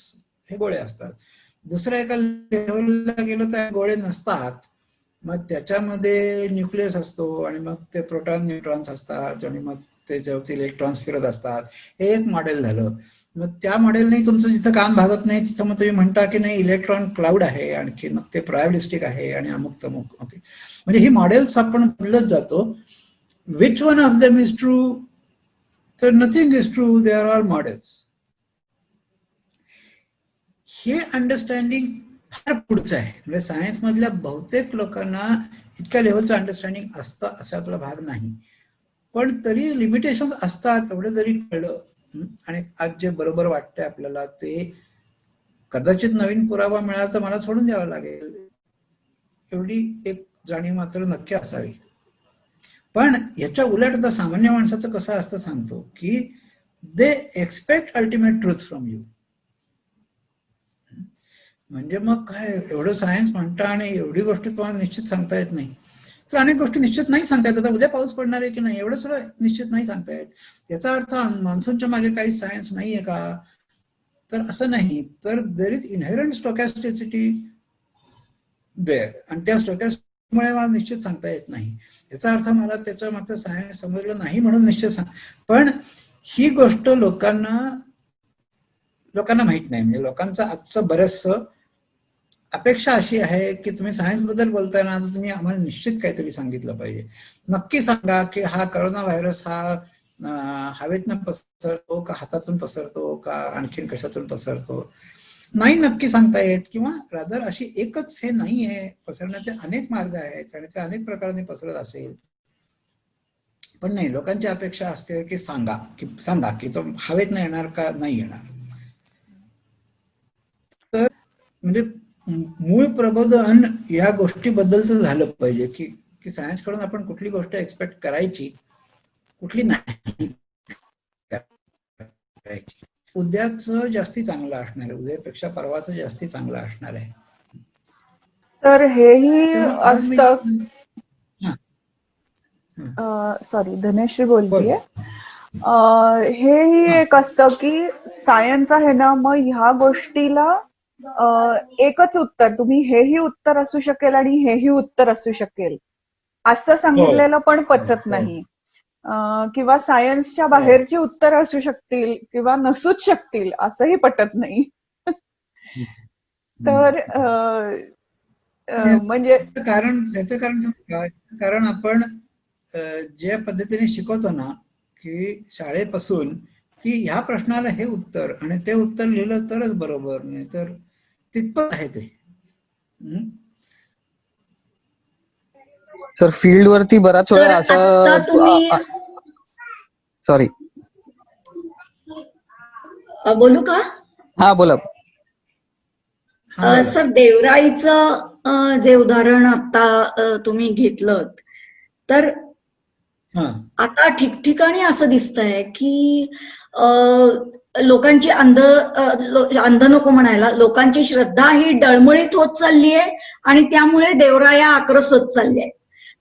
[SPEAKER 1] हे गोळे असतात. दुसऱ्या एका लेवलला गेलो तर गोळे नसतात, मग त्याच्यामध्ये न्यूक्लियस असतो आणि मग ते प्रोटॉन न्यूट्रॉन्स असतात आणि मग त्याच्यावरती इलेक्ट्रॉन्स फिरत असतात. हे एक मॉडेल झालं. मग त्या मॉडेलने तुमचं जिथं कान भागत नाही तिथं मग तुम्ही म्हणता की नाही इलेक्ट्रॉन क्लाउड आहे, आणखी मग ते प्रोबॅबिलिस्टिक आहे आणि अमुक तमुक. ओके, म्हणजे ही मॉडेल्स आपण बदलत जातो. Which one of them is true? तर nothing is true, they are all models. हे अंडरस्टँडिंग फार पुढचं आहे. म्हणजे सायन्स मधल्या बहुतेक लोकांना इतक्या लेवलचं अंडरस्टँडिंग असतं अशातला भाग नाही. पण तरी लिमिटेशन असतात, एवढं जरी कळलं. आणि आज जे बरोबर वाटतंय आपल्याला ते कदाचित नवीन पुरावा मिळाला तर मला सोडून द्यावा लागेल, एवढी एक जाणीव मात्र नक्की असावी. पण याच्या उलट आता सामान्य माणसाचं कसं असतं सांगतो की they expect ultimate truth from you. म्हणजे मग काय एवढं सायन्स म्हणता आणि एवढी गोष्टी तुम्हाला निश्चित सांगता येत नाही. तर अनेक गोष्टी निश्चित नाही सांगता येत. आता उद्या पाऊस पडणार आहे की नाही एवढं सुद्धा निश्चित नाही सांगता येत. याचा अर्थ मान्सूनच्या मागे काही सायन्स नाहीये का? तर असं नाही. तर देर इज इनहेरंट स्टोकॅस्टिसिटी देअर, आणि त्या स्टोकॅस्टिकमुळे मला निश्चित सांगता येत नाही. याचा अर्थ मला त्याच्या मागचं सायन्स समजलं नाही म्हणून निश्चित सांग. पण ही गोष्ट लोकांना माहित नाही. म्हणजे लोकांचं आजचं बरंचसं अपेक्षा अशी आहे की तुम्ही सायन्स बद्दल बोलताय ना तर तुम्ही आम्हाला निश्चित काहीतरी सांगितलं पाहिजे. नक्की सांगा की हा करोना व्हायरस हा हवेतनं पसरतो का, हातातून पसरतो का, आणखीन कशातून पसरतो. नाही नक्की सांगता येत, किंवा रादर अशी एकच हे नाही आहे, पसरण्याचे अनेक मार्ग आहेत आणि ते अनेक प्रकाराने पसरत असेल. पण नाही, लोकांची अपेक्षा असते की सांगा की तो हवेत नाही येणार का नाही येणार. तर म्हणजे मूळ प्रबोधन या गोष्टीबद्दलच झालं पाहिजे की सायन्स कडून आपण कुठली गोष्ट एक्सपेक्ट करायची, कुठली नाही करायची. उद्याचं जास्ती चांगलं असणार आहे, उद्यापेक्षा परवाचं जास्ती चांगलं असणार आहे.
[SPEAKER 3] तर हेही असतं. सॉरी, धनेश्री बोलतीये. हेही एक असतं की सायन्स आहे ना, मग ह्या गोष्टीला एकच उत्तर, तुम्ही हेही उत्तर असू शकेल आणि हेही उत्तर असू शकेल असं सांगितलेलं पण पचत नाही. किंवा सायन्सच्या बाहेरची उत्तर असू शकतील किंवा नसूच शकतील असंही पटत नाही. तर म्हणजे
[SPEAKER 1] कारण आपण ज्या पद्धतीने शिकवतो ना की शाळेपासून की ह्या प्रश्नाला हे उत्तर आणि ते उत्तर लिहिलं तरच बरोबर, नाही तर तितपत आहे ते.
[SPEAKER 4] सर फील्ड वरती बराच वेळा असं, सॉरी
[SPEAKER 5] बोलू का?
[SPEAKER 4] हा बोला.
[SPEAKER 5] सर, देवराईचं जे उदाहरण आता तुम्ही घेतलं, तर आता ठिकठिकाणी असं दिसतंय की लोकांची अंध नको म्हणायला, लोकांची श्रद्धा ही डळमळीत होत चालली आहे आणि त्यामुळे देवराया आक्रस होत चालली आहे.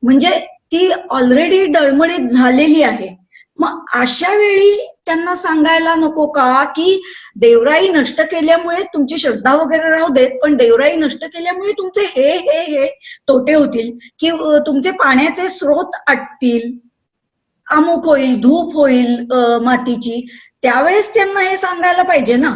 [SPEAKER 5] म्हणजे ती ऑलरेडी डळमळीत झालेली आहे. मग अशा वेळी त्यांना सांगायला नको का की देवराई नष्ट केल्यामुळे तुमची श्रद्धा वगैरे राहू देत, पण देवराई नष्ट केल्यामुळे तुमचे हे हे हे तोटे होतील, की तुमचे पाण्याचे स्रोत आटतील, अमुक होईल, धूप होईल मातीची. त्यावेळेस त्यांना हे सांगायला पाहिजे ना.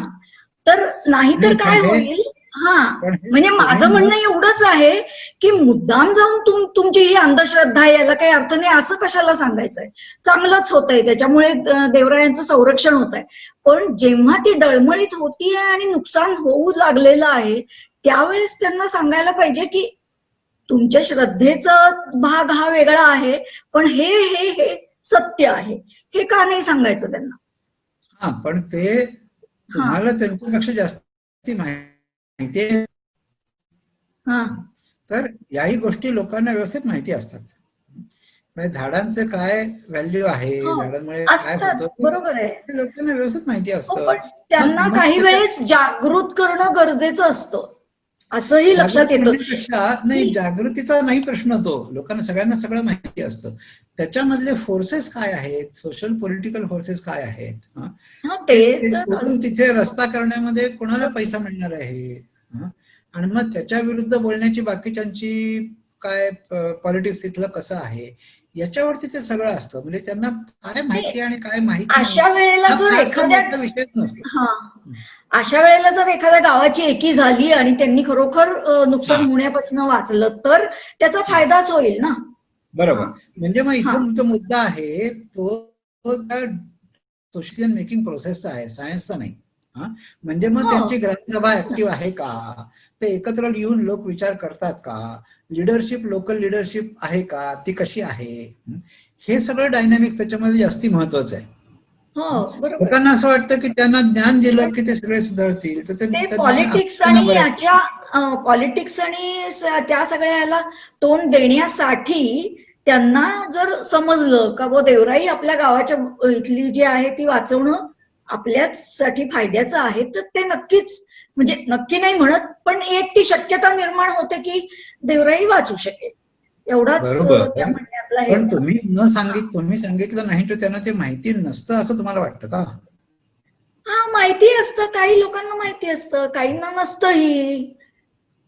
[SPEAKER 5] तर नाहीतर काय होईल, म्हणजे माझं म्हणणं एवढंच आहे की मुद्दाम जाऊन तुमची ही अंधश्रद्धा आहे याला काही अर्थ नाही असं कशाला सांगायचंय. चांगलंच होतंय, त्याच्यामुळे देवरायांचं संरक्षण होत आहे. पण जेव्हा ती डळमळीत होतीये आणि नुकसान होऊ लागलेलं आहे त्यावेळेस त्यांना सांगायला पाहिजे की तुमच्या श्रद्धेचा भाग हा वेगळा आहे, पण हे हे हे सत्य आहे. हे का नाही सांगायचं त्यांना?
[SPEAKER 1] पण ते तुम्हाला त्यांच्यापेक्षा जास्त माहिती आहे. तर याही गोष्टी लोकांना व्यवस्थित माहिती असतात. म्हणजे झाडांचं काय व्हॅल्यू आहे, झाडांमुळे काय होतं,
[SPEAKER 5] बरोबर आहे,
[SPEAKER 1] लोकांना व्यवस्थित माहिती असतं.
[SPEAKER 5] पण त्यांना काही वेळेस जागृत करणं गरजेचं असतं. असंही लक्षात येतं.
[SPEAKER 1] नाही, जागृतीचा नाही प्रश्न तो. लोकांना सगळ्यांना सगळं माहिती असतं. त्याच्यामधले फोर्सेस काय आहेत, सोशल पॉलिटिकल फोर्सेस काय आहेत, तिथे रस्ता करण्यामध्ये कोणाला पैसा मिळणार आहे, आणि मग त्याच्या विरुद्ध बोलण्याची बाकीच्यांची काय पॉलिटिक्स तिथलं कसं आहे, याच्यावरती ते सगळं असतं. म्हणजे त्यांना काय माहिती आणि काय माहिती
[SPEAKER 5] अशा वेळेला जर एखाद्या
[SPEAKER 1] विषयच नसतो.
[SPEAKER 5] अशा वेळेला जर एखाद्या गावाची एकी झाली आणि त्यांनी खरोखर नुकसान होण्यापासून वाचलं तर त्याचा फायदाच होईल ना.
[SPEAKER 1] बरोबर. म्हणजे मग इथे तुमचा मुद्दा आहे तो सोशल मेकिंग प्रोसेसचा आहे, सायन्सचा नाही. म्हणजे मग त्यांची ग्रामसभा ऍक्टिव्ह आहे का, ते एकत्र येऊन लोक विचार करतात का, लिडरशिप, लोकल लिडरशिप आहे का, ती कशी आहे, हे सगळं डायनॅमिक त्याच्यामध्ये जास्ती महत्वाचं आहे. लोकांना असं वाटतं की त्यांना ज्ञान दिलं की ते सगळे सुधारतील.
[SPEAKER 5] पॉलिटिक्स आणि त्या सगळ्याला तोंड देण्यासाठी त्यांना जर समजलं का देवराई आपल्या गावाच्या इथली जी आहे ती वाचवणं आपल्याच साठी फायद्याचं आहे, तर ते नक्कीच, म्हणजे नक्की नाही म्हणत, पण एक ती शक्यता निर्माण होते की देवराई वाचू शकेल. एवढाच त्या म्हणण्यातला आहे.
[SPEAKER 1] पण तुम्ही सांगितलं नाही तर त्यांना ते माहिती नसतं असं तुम्हाला वाटतं का?
[SPEAKER 5] माहिती असतं, काही लोकांना माहिती असतं, काहींना नसतंही,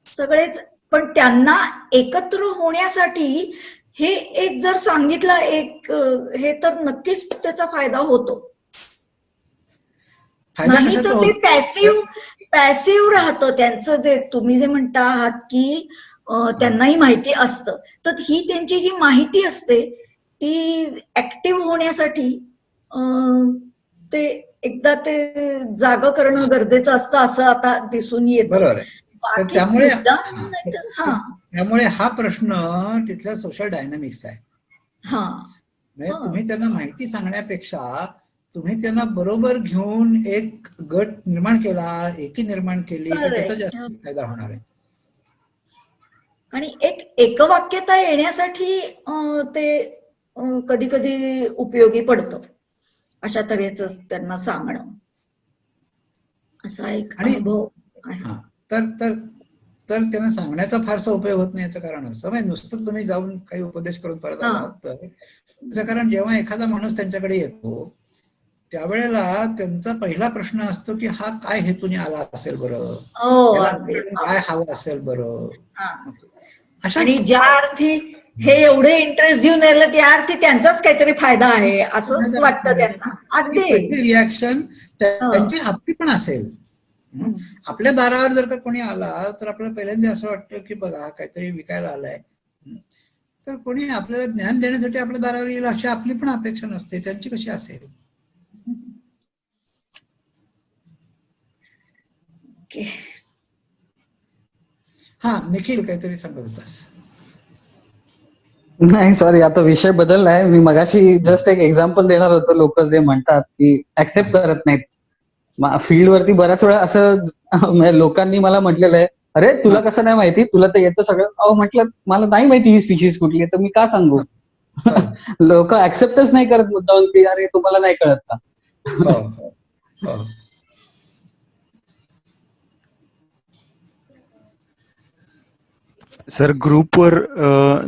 [SPEAKER 5] सगळेच. पण त्यांना एकत्र होण्यासाठी हे एक जर सांगितलं हे तर नक्कीच त्याचा फायदा होतो. नाही तर ते पॅसिव्ह राहतं त्यांचं. जे तुम्ही जे म्हणता आहात की त्यांनाही माहिती असतं, तर ही त्यांची जी माहिती असते ती ऍक्टिव्ह होण्यासाठी ते एकदा ते जागा करणं गरजेचं असतं असं आता दिसून येतं.
[SPEAKER 1] बरोबर. त्यामुळे हा प्रश्न तिथल्या सोशल डायनामिक्स आहे. म्हणजे तुम्ही त्यांना माहिती सांगण्यापेक्षा तुम्ही त्यांना बरोबर घेऊन एक गट निर्माण केला, एकी निर्माण केली तर त्याचा जास्त फायदा होणार आहे.
[SPEAKER 5] आणि एक एकवाक्यता येण्यासाठी ते कधी कधी उपयोगी पडतं अशा तऱ्हेचं त्यांना सांगणं, असा एक अनुभव आहे.
[SPEAKER 1] तर त्यांना सांगण्याचा फारसा उपयोग होत नाही याचं कारण असतं, म्हणजे नुसतं तुम्ही जाऊन काही उपदेश करून परत आलात तर त्याचं कारण जेव्हा एखादा माणूस त्यांच्याकडे येतो त्यावेळेला त्यांचा पहिला प्रश्न असतो की हा काय हेतूने आला असेल बरं, काय हवं असेल बरं.
[SPEAKER 5] आणि ज्या अर्थी हे एवढे इंटरेस्ट घेऊन राहिलं त्या अर्थी त्यांचाच काहीतरी फायदा आहे असंच वाटतं त्यांना. अगदी
[SPEAKER 1] रिॲक्शन त्यांची आपली पण असेल. आपल्या दारावर जर का कोणी आला तर आपल्याला पहिल्यांदा असं वाटतं की बघा हा काहीतरी विकायला आलाय, तर कोणी आपल्याला ज्ञान देण्यासाठी आपल्या दारावर येईल अशी आपली पण अपेक्षा नसते. त्यांची कशी असेल? निखिल काहीतरी सांगत होतास.
[SPEAKER 4] नाही सॉरी, आता विषय बदललाय. मी मगाशी जस्ट एक एक्झाम्पल देणार होतो. लोक जे म्हणतात की ऍक्सेप्ट करत नाहीत, फील्ड वरती बऱ्याच वेळा असं लोकांनी मला म्हटलेलं आहे, अरे तुला कसं नाही माहिती, तुला तर येतं सगळं. म्हटलं मला नाही माहिती ही स्पीशीज कुठली आहे तर मी का सांगू. लोक ऍक्सेप्टच नाही करत मुद्दाम की अरे तुम्हाला नाही कळत का.
[SPEAKER 6] सर, ग्रुपवर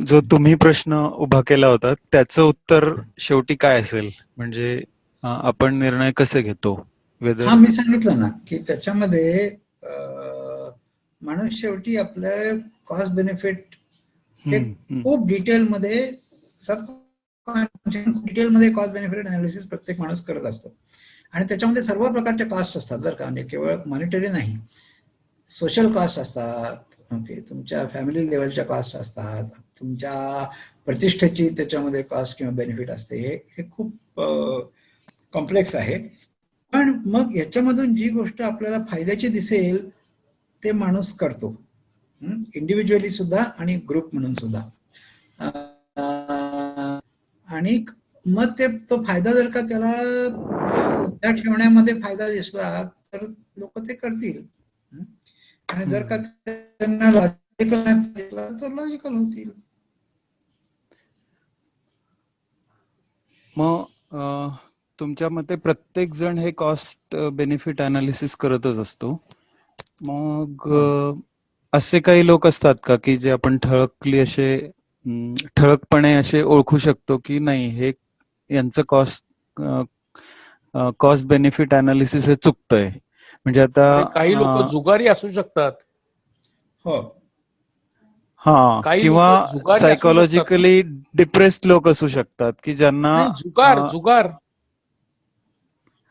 [SPEAKER 6] जो तुम्ही प्रश्न उभा केला होता त्याचं उत्तर शेवटी काय असेल, म्हणजे आपण निर्णय कसे घेतो?
[SPEAKER 1] मी सांगितलं ना की त्याच्यामध्ये माणूस शेवटी आपलं कॉस्ट बेनिफिट खूप डिटेलमध्ये कॉस्ट बेनिफिट अनालिसिस प्रत्येक माणूस करत असतो. आणि त्याच्यामध्ये सर्व प्रकारच्या कॉस्ट असतात बरं का, म्हणजे केवळ मॉनिटरी नाही, सोशल कॉस्ट असतात, ओके, तुमच्या फॅमिली लेवलच्या कॉस्ट असतात, तुमच्या प्रतिष्ठेची त्याच्यामध्ये कॉस्ट किंवा बेनिफिट असते. हे खूप कॉम्प्लेक्स आहे. पण मग याच्यामधून जी गोष्ट आपल्याला फायद्याची दिसेल ते माणूस करतो, इंडिव्हिज्युअली सुद्धा आणि ग्रुप म्हणून सुद्धा. आणि मग तो फायदा जर का त्याला त्या ठेवण्यामध्ये फायदा दिसला तर लोक ते करतील, आणि जर का त्यांना लॉजिकल दिसला तर लॉजिकल होतील.
[SPEAKER 6] मग तुमच्या मते प्रत्येक जण हे कॉस्ट बेनिफिट अनालिसिस करतच असतो, मग असे काही लोक असतात का की जे आपण ठळकपणे असे ओळखू शकतो की नाही हे यांचं कॉस्ट बेनिफिट अनालिसिस हे चुकतंय? म्हणजे आता
[SPEAKER 2] काही लोक जुगारी असू शकतात.
[SPEAKER 1] हो,
[SPEAKER 6] हा,
[SPEAKER 2] काही
[SPEAKER 6] किंवा
[SPEAKER 2] लोक जुगारी असू शकतात ना.
[SPEAKER 6] सायकोलॉजिकली डिप्रेस्ड लोक असू शकतात की ज्यांना
[SPEAKER 2] नाही, जुगार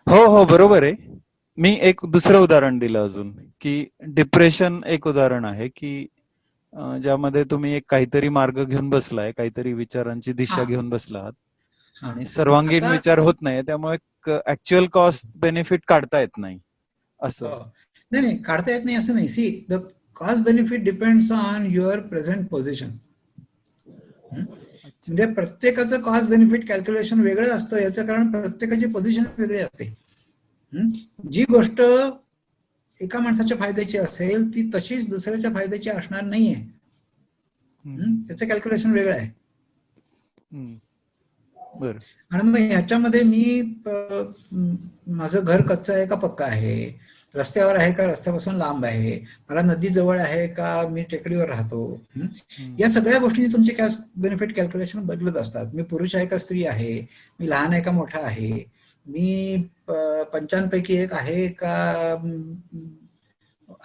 [SPEAKER 6] हो हो बरोबर आहे. मी एक दुसरं उदाहरण दिलं अजून की डिप्रेशन एक उदाहरण आहे की ज्यामध्ये तुम्ही एक काहीतरी मार्ग घेऊन बसलाय, काहीतरी विचारांची दिशा
[SPEAKER 1] हा
[SPEAKER 6] घेऊन बसलात
[SPEAKER 1] हा.
[SPEAKER 6] आणि सर्वांगीण
[SPEAKER 1] आता
[SPEAKER 6] विचार होत नाही, त्यामुळे ऍक्च्युअल कॉस्ट बेनिफिट काढता येत नाही असं.
[SPEAKER 1] हो. नाही नाही, काढता येत नाही असं नाही. See, the cost benefit depends on your present position. म्हणजे प्रत्येकाचं कॉस्ट बेनिफिट कॅल्क्युलेशन वेगळं असतं. याचं कारण प्रत्येकाची पोझिशन वेगळी असते. जी गोष्ट एका माणसाच्या फायद्याची असेल ती तशीच दुसऱ्याच्या फायद्याची असणार नाहीये. त्याचं कॅल्क्युलेशन वेगळं आहे.
[SPEAKER 6] बरं.
[SPEAKER 1] आणि मग ह्याच्यामध्ये माझं घर कच्चं आहे का पक्का आहे, रस्त्यावर आहे का रस्त्यापासून लांब आहे, मला नदी जवळ आहे का मी टेकडीवर राहतो, या सगळ्या गोष्टींची तुमची कॉस्ट बेनिफिट कॅल्क्युलेशन बदलत असतात. मी पुरुष आहे का स्त्री आहे, मी लहान आहे का मोठा आहे, मी 5 पैकी 1 आहे का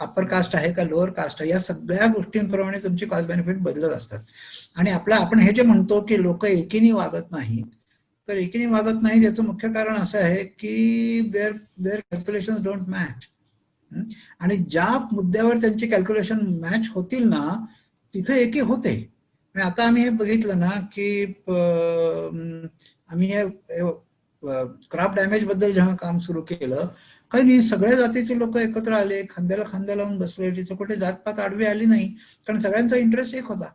[SPEAKER 1] अप्पर कास्ट आहे का लोअर कास्ट आहे, या सगळ्या गोष्टींप्रमाणे तुमची कॉस्ट बेनिफिट बदलत असतात. आणि आपण हे जे म्हणतो की लोक एकीने वागत नाहीत, तर एकीने वागत नाहीत याचं मुख्य कारण असं आहे की देअर कॅल्क्युलेशन डोंट मॅच. आणि ज्या मुद्द्यावर त्यांची कॅल्क्युलेशन मॅच होतील ना तिथे एकी होते. आणि आता आम्ही हे बघितलं ना की आम्ही क्रॉप डॅमेज बद्दल जेव्हा काम सुरू केलं, काही नाही, सगळ्या जातीचे लोक एकत्र आले, खांद्याला खांदा लावून बसले, तिथे कुठे जातपात आडवी आली नाही, कारण सगळ्यांचा इंटरेस्ट एक होता.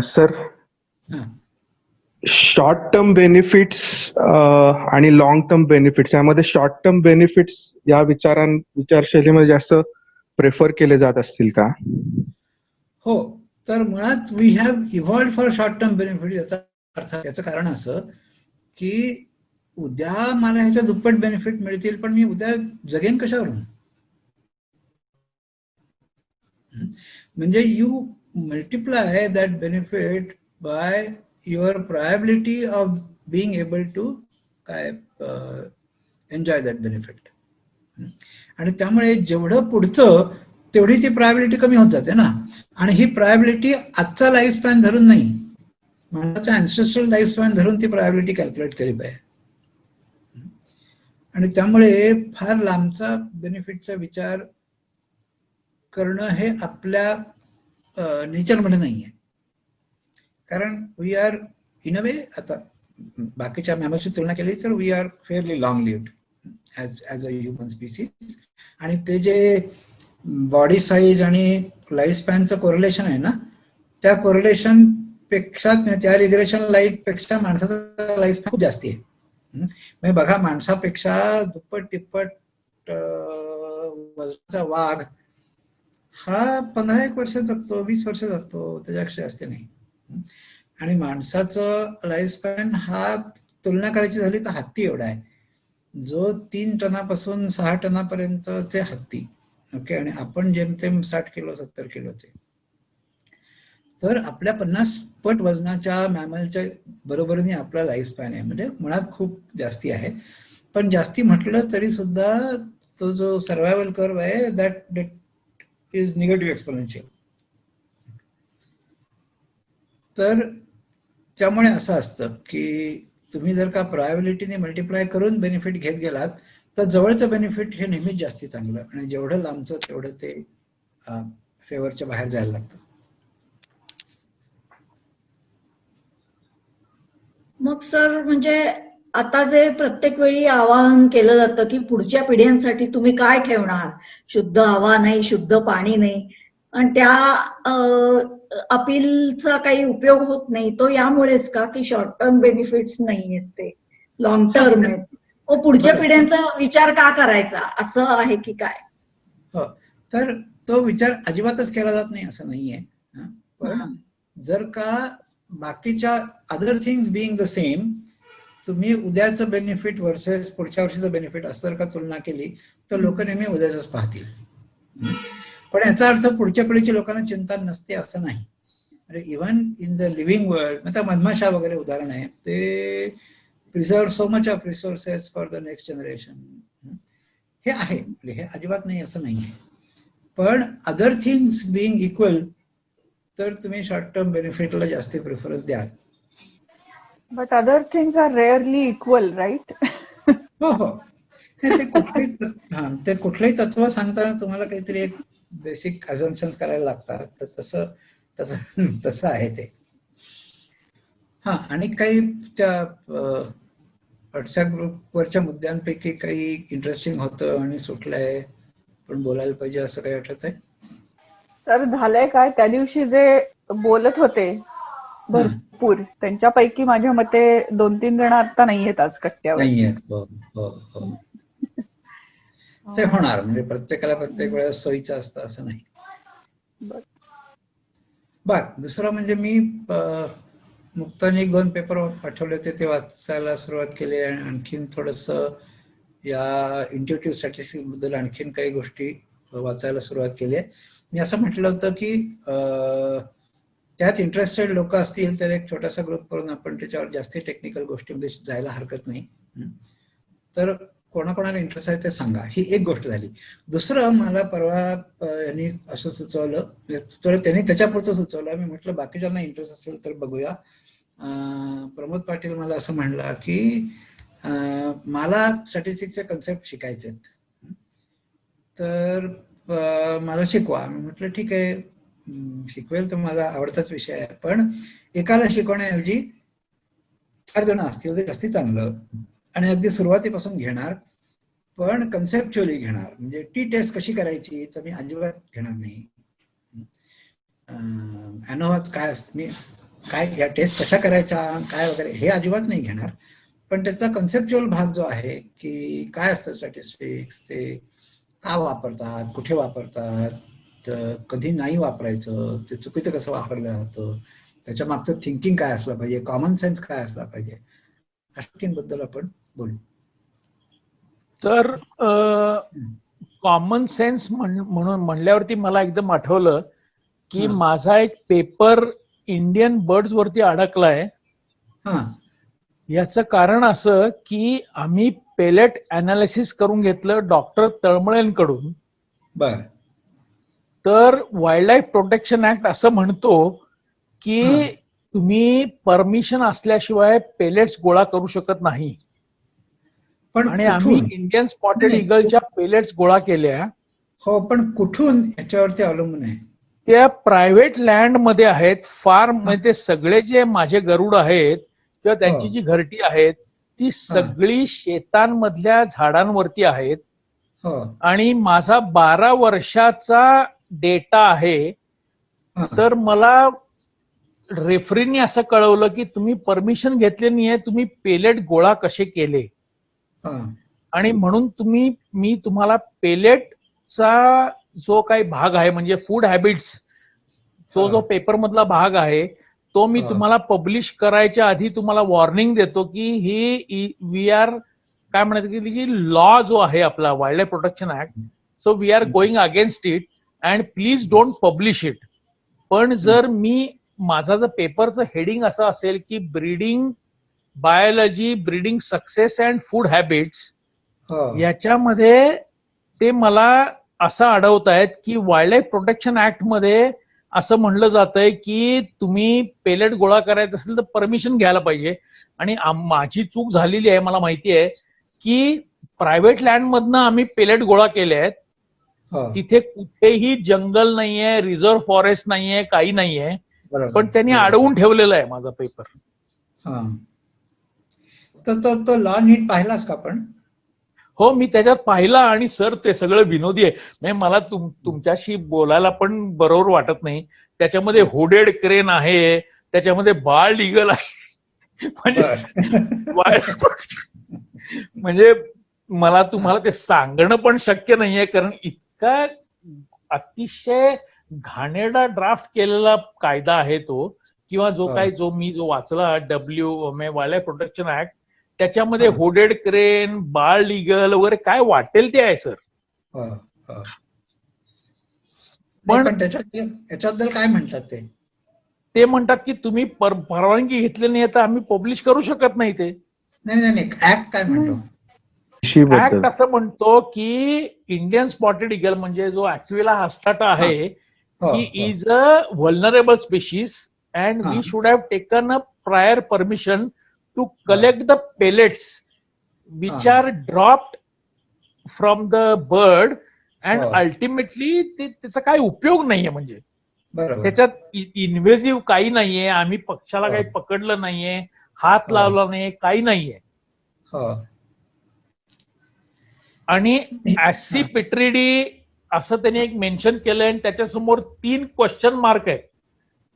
[SPEAKER 7] सर, शॉर्ट टर्म बेनिफिट्स आणि लॉंग टर्म बेनिफिट्स, यामध्ये शॉर्ट टर्म बेनिफिट्स या विचारशैलीमध्ये जास्त प्रेफर केले जात असतील का?
[SPEAKER 1] हो, तर मुळात we have evolved for short term benefit. याचा अर्थ, याचं कारण असं की उद्या मला ह्याच्या दुप्पट बेनिफिट मिळतील, पण मी उद्या जगेन कशावरून? म्हणजे you multiply that benefit by your probability of being able to enjoy that benefit. आणि त्यामुळे जेवढं पुढचं तेवढी ती प्रोबॅबिलिटी कमी होत जाते ना. आणि ही प्रोबॅबिलिटी आजचा लाईफ स्पॅन धरून नाही, माणसाचा अँसेस्ट्रल लाईफ स्पॅन धरून ती प्रोबॅबिलिटी कॅल्क्युलेट केली पाहिजे. आणि त्यामुळे फार लांबचा बेनिफिटचा विचार करणं हे आपल्या नेचरमध्ये नाहीये. कारण we are in a way, आता बाकीच्या मॅमल्सची तुलना केली तर we are fairly long lived as a human species. आणि ते जे बॉडी साईज आणि लाईफ स्पॅनचं कोरिलेशन आहे ना, त्या कोरिलेशन पेक्षा, त्या रिग्रेशन लाईफ पेक्षा माणसाचा लाईफ स्पॅन खूप जास्ती आहे. म्हणजे बघा, माणसापेक्षा दुप्पट तिप्पट वजनाचा वाघ हा 15-1 वर्ष जगतो, 20 वर्ष जगतो, त्याच्यापेक्षा जास्त नाही. आणि माणसाचं लाईफ स्पॅन हा तुलना करायची झाली तर हत्ती एवढा आहे, जो 3 टनापासून 6 टनापर्यंतचे हत्ती. ओके, आणि आपण जेमतेम 60 किलो 70 किलोचे. तर आपल्या 50 पट वजनाच्या मॅमलच्या बरोबरीने आपला लाईफ स्पॅन आहे. म्हणजे मुळात खूप जास्ती आहे. पण जास्ती म्हटलं तरी सुद्धा तो जो सर्व्हायवल कर्व आहे दॅट इज निगेटिव्ह एक्सपोनेन्शियल. तर त्यामुळे असं असतं की तुम्ही जर का प्रोबॅबिलिटीने मल्टिप्लाय करून बेनिफिट घेत गेलात तर जवळचं बेनिफिट हे नेहमीच जास्ती चांगलं, आणि जेवढं लांबचं तेवढं ते फेवरच्या बाहेर जायला लागतं.
[SPEAKER 5] मग सर, म्हणजे आता जे प्रत्येक वेळी आवाहन केलं जातं की पुढच्या पिढ्यांसाठी तुम्ही काय ठेवणार, शुद्ध हवा नाही, शुद्ध पाणी नाही, आणि त्या अपीलचा काही उपयोग होत नाही, तो यामुळेच का की शॉर्ट टर्म बेनिफिट्स नाही आहेत, ते लॉंग टर्म आहेत. पुढच्या पिढ्यांचा विचार का करायचा, असं आहे की काय?
[SPEAKER 1] हो, तर तो विचार अजिबातच केला जात नाही असं नाहीये. पण जर का बाकीच्या other things being the same, तुम्ही उद्याचं बेनिफिट वर्सेस पुढच्या वर्षीचं बेनिफिट असं जर का तुलना केली तर लोक नेहमी उद्याच पाहतील. पण याचा अर्थ पुढच्या पिढीच्या लोकांना चिंता नसते असं नाही. Even in the living world, आता मधमाशा वगैरे उदाहरण आहे, ते preserve so much of resources for the next generation. हे आहे, हे अजिबात नाही असं नाही आहे. पण अदर थिंग्स बिईंग इक्वल तर तुम्ही शॉर्ट टर्म बेनिफिटला जास्त प्रेफरन्स द्याल.
[SPEAKER 3] But other things are rarely equal, right?
[SPEAKER 1] हो हो, ते कुठलंही तत्व सांगताना तुम्हाला काहीतरी एक बेसिक अझम्पन्स करायला लागतात, तर तसं आहे ते. हा, आणि काही त्या व्हॉट्सअप ग्रुपवरच्या मुद्द्यांपैकी काही इंटरेस्टिंग होतं आणि सुटलंय पण बोलायला पाहिजे असं काही आठवत आहे?
[SPEAKER 3] सर झालंय काय, त्या दिवशी जे बोलत होते भरपूर, त्यांच्यापैकी माझ्या मते 2-3 जण आता नाहीयेत आज कट्ट्यावर.
[SPEAKER 1] नाहीयेत. हो हो हो, ते होणार, म्हणजे प्रत्येकाला प्रत्येक वेळेस सोयीचं असतं असं नाही. बर, दुसरं म्हणजे मी मुक्ताने 1-2 पेपर पाठवले होते, ते वाचायला सुरुवात केली आणि आणखीन थोडस या इंट्युटिव्ह स्टॅटिस्टिक्स बद्दल आणखीन काही गोष्टी वाचायला सुरुवात केली आहे. मी असं म्हटलं होतं की त्यात इंटरेस्टेड लोक असतील तर एक छोटासा ग्रुप करून आपण त्याच्यावर जास्ती टेक्निकल गोष्टीमध्ये जायला हरकत नाही. तर कोणाकोणाला इंटरेस्ट आहे ते सांगा. ही एक गोष्ट झाली. दुसरं, मला परवा यांनी असं सुचवलं, त्यांनी त्याच्यापुरतं सुचवलं, मी म्हटलं बाकीच्यांना इंटरेस्ट असेल तर बघूया. प्रमोद पाटील मला असं म्हणला की मला स्टॅटिस्टिक्सचे कन्सेप्ट शिकायचे आहेत, तर मला शिकवा. मी म्हटलं ठीक आहे, शिकवेल, तर माझा आवडताच विषय आहे, पण एकाला शिकवण्याऐवजी 4 जण असतील तर जास्ती चांगलं, आणि अगदी सुरुवातीपासून घेणार, पण कन्सेप्च्युअली घेणार. म्हणजे टी टेस्ट कशी करायची तर मी अजिबात घेणार नाही. अॅनोवाच काय असतं, मी काय या टेस्ट कशा करायच्या काय वगैरे हे अजिबात नाही घेणार, पण त्याचा कन्सेप्च्युअल भाग जो आहे की काय असतं स्टॅटिस्टिक्स, ते का वापरतात, कुठे वापरतात, कधी नाही वापरायचं, ते चुकीचं कसं वापरलं जातं, त्याच्या मागचं थिंकिंग काय असलं पाहिजे, कॉमन सेन्स काय असला पाहिजे, गोष्टींबद्दल आपण बोलू.
[SPEAKER 2] तर कॉमन सेन्स म्हणून म्हणल्यावरती मला एकदम आठवलं की माझा एक पेपर इंडियन बर्ड्स वरती अडकलाय. याचं कारण असं की आम्ही पेलेट अनालिसिस करून घेतलं डॉक्टर तळमळेंकडून.
[SPEAKER 1] बर.
[SPEAKER 2] तर वाईल्ड लाईफ प्रोटेक्शन ऍक्ट असं म्हणतो की तुम्ही परमिशन असल्याशिवाय पेलेट्स गोळा करू शकत नाही.
[SPEAKER 1] पण
[SPEAKER 2] आणि आम्ही इंडियन स्पॉटेड इगलच्या पेलेट्स गोळा केल्या.
[SPEAKER 1] हो, पण कुठून याच्यावरती अवलंबून आहे?
[SPEAKER 2] त्या प्रायव्हेट लँड मध्ये आहेत, फार्म मध्ये. सगळे जे माझे गरुड आहेत किंवा त्यांची जी घरटी आहेत ती सगळी शेतांमधल्या झाडांवरती आहेत. आणि माझा 12 वर्षाचा डेटा आहे. तर मला रेफरीने असं कळवलं की तुम्ही परमिशन घेतली नाहीये, तुम्ही पेलेट गोळा कसे केले, आणि म्हणून मी तुम्हाला पेलेटचा जो काही भाग आहे म्हणजे फूड हॅबिट्स, जो पेपर मधला भाग आहे तो मी तुम्हाला पब्लिश करायच्या आधी तुम्हाला वॉर्निंग देतो की ही वी आर काय म्हणतात की लॉ जो आहे आपला wildlife protection act, so we are going against it and please don't publish it. पण जर माझा जर पेपरचं हेडिंग असं असेल की breeding biology, breeding success and food habits, याच्यामध्ये ते मला असं अडवतायत की वाईल्ड लाईफ प्रोटेक्शन ऍक्ट मध्ये असं म्हणलं जातंय की तुम्ही पेलेट गोळा करायचं असेल तर परमिशन घ्यायला पाहिजे. आणि माझी चूक झालेली आहे, मला माहिती आहे की प्रायव्हेट लँड मधनं आम्ही पेलेट गोळा केले आहेत. तिथे कुठेही जंगल नाहीये, रिझर्व्ह फॉरेस्ट नाहीये, काही नाहीये, पण त्यांनी अडवून ठेवलेला आहे माझा पेपर.
[SPEAKER 1] तो लॉ नीट पाहिलास का आपण?
[SPEAKER 2] हो, मी त्याच्यात पाहिला. आणि सर ते सगळं विनोदी आहे. म्हणजे मला तुमच्याशी बोलायला पण बरोबर वाटत नाही. त्याच्यामध्ये हुडेड क्रेन आहे, त्याच्यामध्ये बाल्ड ईगल आहे, म्हणजे मला तुम्हाला ते सांगणं पण शक्य नाहीये, कारण इतका अतिशय घाणेरडा ड्राफ्ट केलेला कायदा आहे तो, किंवा जो मी वाचला वाईल्ड लाईफ प्रोटेक्शन ऍक्ट, त्याच्यामध्ये होडेड क्रेन, बाळ लिगल वगैरे काय वाटेल ते आहे सर.
[SPEAKER 1] पण त्याच्याबद्दल काय म्हणतात
[SPEAKER 2] ते म्हणतात की तुम्ही परवानगी घेतली नाही तर आम्ही पब्लिश करू शकत नाही. ते
[SPEAKER 1] नाही ऍक्ट काय म्हणतो?
[SPEAKER 2] ऍक्ट असं म्हणतो की इंडियन स्पॉटेड इगल म्हणजे जो ऍक्विला हस्टाटा आहे, he is a vulnerable species and we should have taken a prior permission to collect the pellets which are dropped from the bird and ultimately त्याचा काही उपयोग नाहीये. म्हणजे त्याच्यात इन्व्हेसिव्ह काही नाहीये, आम्ही पक्षाला काही पकडलं नाहीये, हात लावला नाही, काही नाहीये. आणि ऍसिपिट्रिडी असं त्यांनी एक मेन्शन केलंय आणि त्याच्यासमोर 3 क्वेश्चन मार्क आहेत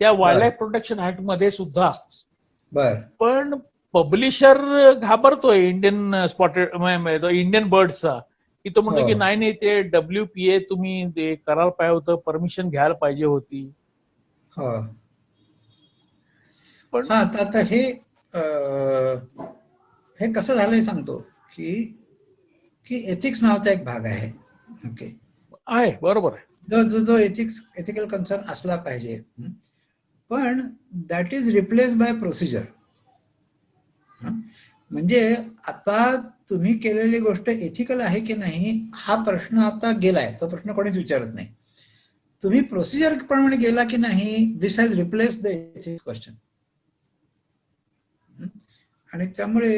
[SPEAKER 2] त्या वाईल्ड लाईफ प्रोटेक्शन ऍक्ट मध्ये सुद्धा. पण पब्लिशर घाबरतोय इंडियन स्पॉटेड इंडियन बर्डचा, की तो म्हणतो की नाही ते WPA तुम्ही ते करायला पाहिजे होतं, परमिशन घ्यायला पाहिजे होती.
[SPEAKER 1] पण आता हे कसं झालंय सांगतो की एथिक्स नावाचा एक भाग आहे. ओके,
[SPEAKER 2] आहे, बरोबर आहे.
[SPEAKER 1] जो एथिकल कन्सर्न असला पाहिजे, पण that is replace by procedure. म्हणजे आता तुम्ही केलेली गोष्ट एथिकल आहे की नाही हा प्रश्न आता गेलाय, तो प्रश्न कोणीच विचारत नाही. तुम्ही प्रोसिजर प्रमाणे गेला की नाही, this has replace the ethics question. आणि त्यामुळे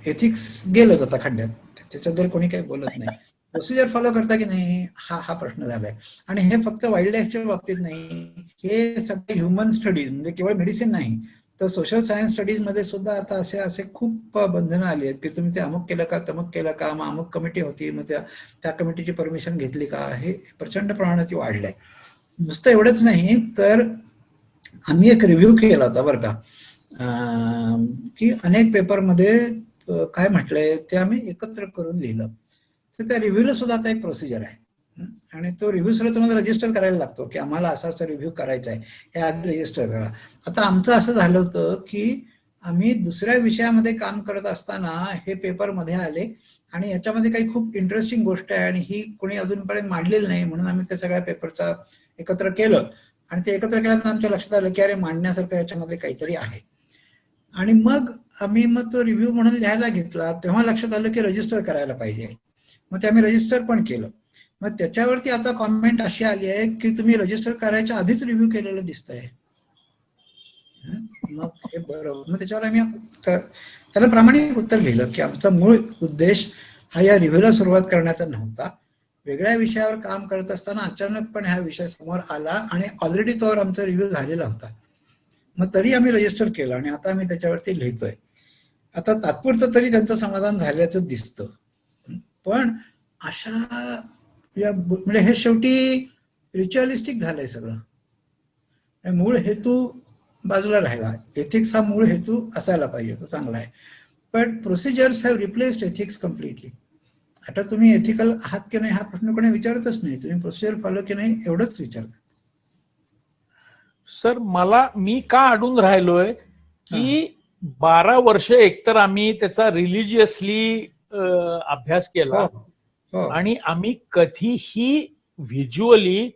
[SPEAKER 1] एथिक्स गेलंच आता खड्ड्यात, त्याच्याबद्दल कोणी काही बोलत नाही. प्रोसिजर फॉलो करता की नाही हा प्रश्न झालाय. आणि हे फक्त वाईल्ड लाईफच्या बाबतीत नाही, हे सगळे ह्युमन स्टडीज म्हणजे केवळ मेडिसिन नाही तर सोशल सायन्स स्टडीज मध्ये सुद्धा आता असे खूप बंधनं आली आहेत की तुम्ही ते अमुक केलं का, तमुक केलं का, मग अमुक कमिटी होती, मग त्या कमिटीची परमिशन घेतली का, हे प्रचंड प्रमाणात वाढलंय. नुसतं एवढंच नाही तर आम्ही एक रिव्ह्यू केला होता बरं का, की अनेक पेपरमध्ये काय म्हटलंय ते आम्ही एकत्र करून लिहिलं. तर त्या रिव्ह्यूला सुद्धा आता एक प्रोसिजर आहे आणि तो रिव्ह्यू सुद्धा तुम्हाला रजिस्टर करायला लागतो की आम्हाला असा रिव्ह्यू करायचा आहे, हे आधी रजिस्टर करा. आता आमचं असं झालं होतं की आम्ही दुसऱ्या विषयामध्ये काम करत असताना हे पेपरमध्ये आले आणि याच्यामध्ये काही खूप इंटरेस्टिंग गोष्ट आहे आणि ही कोणी अजूनपर्यंत मांडलेली नाही, म्हणून आम्ही त्या सगळ्या पेपरचा एकत्र केलं. आणि ते एकत्र केल्यानंतर आमच्या लक्षात आलं की अरे मांडण्यासारखं याच्यामध्ये काहीतरी आहे. आणि मग आम्ही तो रिव्ह्यू म्हणून लिहायला घेतला, तेव्हा लक्षात आलं की रजिस्टर करायला पाहिजे. मग ते आम्ही रजिस्टर पण केलं. मग त्याच्यावरती आता कॉमेंट अशी आली आहे की तुम्ही रजिस्टर करायच्या आधीच रिव्ह्यू केलेलं दिसतंय. मग हे बरोबर, मग त्याच्यावर आम्ही त्याला प्रामाणिक उत्तर लिहिलं की आमचा मूळ उद्देश हा या रिव्ह्यूला सुरुवात करण्याचा नव्हता. वेगळ्या विषयावर काम करत असताना अचानकपणे हा विषय समोर आला आणि ऑलरेडी तोवर आमचा रिव्ह्यू झालेला होता. मग तरी आम्ही रजिस्टर केलं आणि आता आम्ही त्याच्यावरती लिहितोय. आता तात्पुरतं तरी त्यांचं समाधान झाल्याचं दिसतं. पण अशा म्हणजे हे शेवटी रिच्युअलिस्टिक झालंय सगळं. मूळ हेतू बाजूला राहिला. एथिक्स हा मूळ हेतू असायला पाहिजे, तो चांगला आहे. पण procedures have replaced ethics completely. आता तुम्ही एथिकल आहात की नाही हा प्रश्न कोणी विचारतच नाही, तुम्ही प्रोसिजर फॉलो की नाही एवढंच विचारतात.
[SPEAKER 2] सर मी का अडून राहिलोय की 12 वर्ष एकतर आम्ही त्याचा रिलिजियसली अभ्यास केला आणि आम्ही कधीही व्हिज्युअली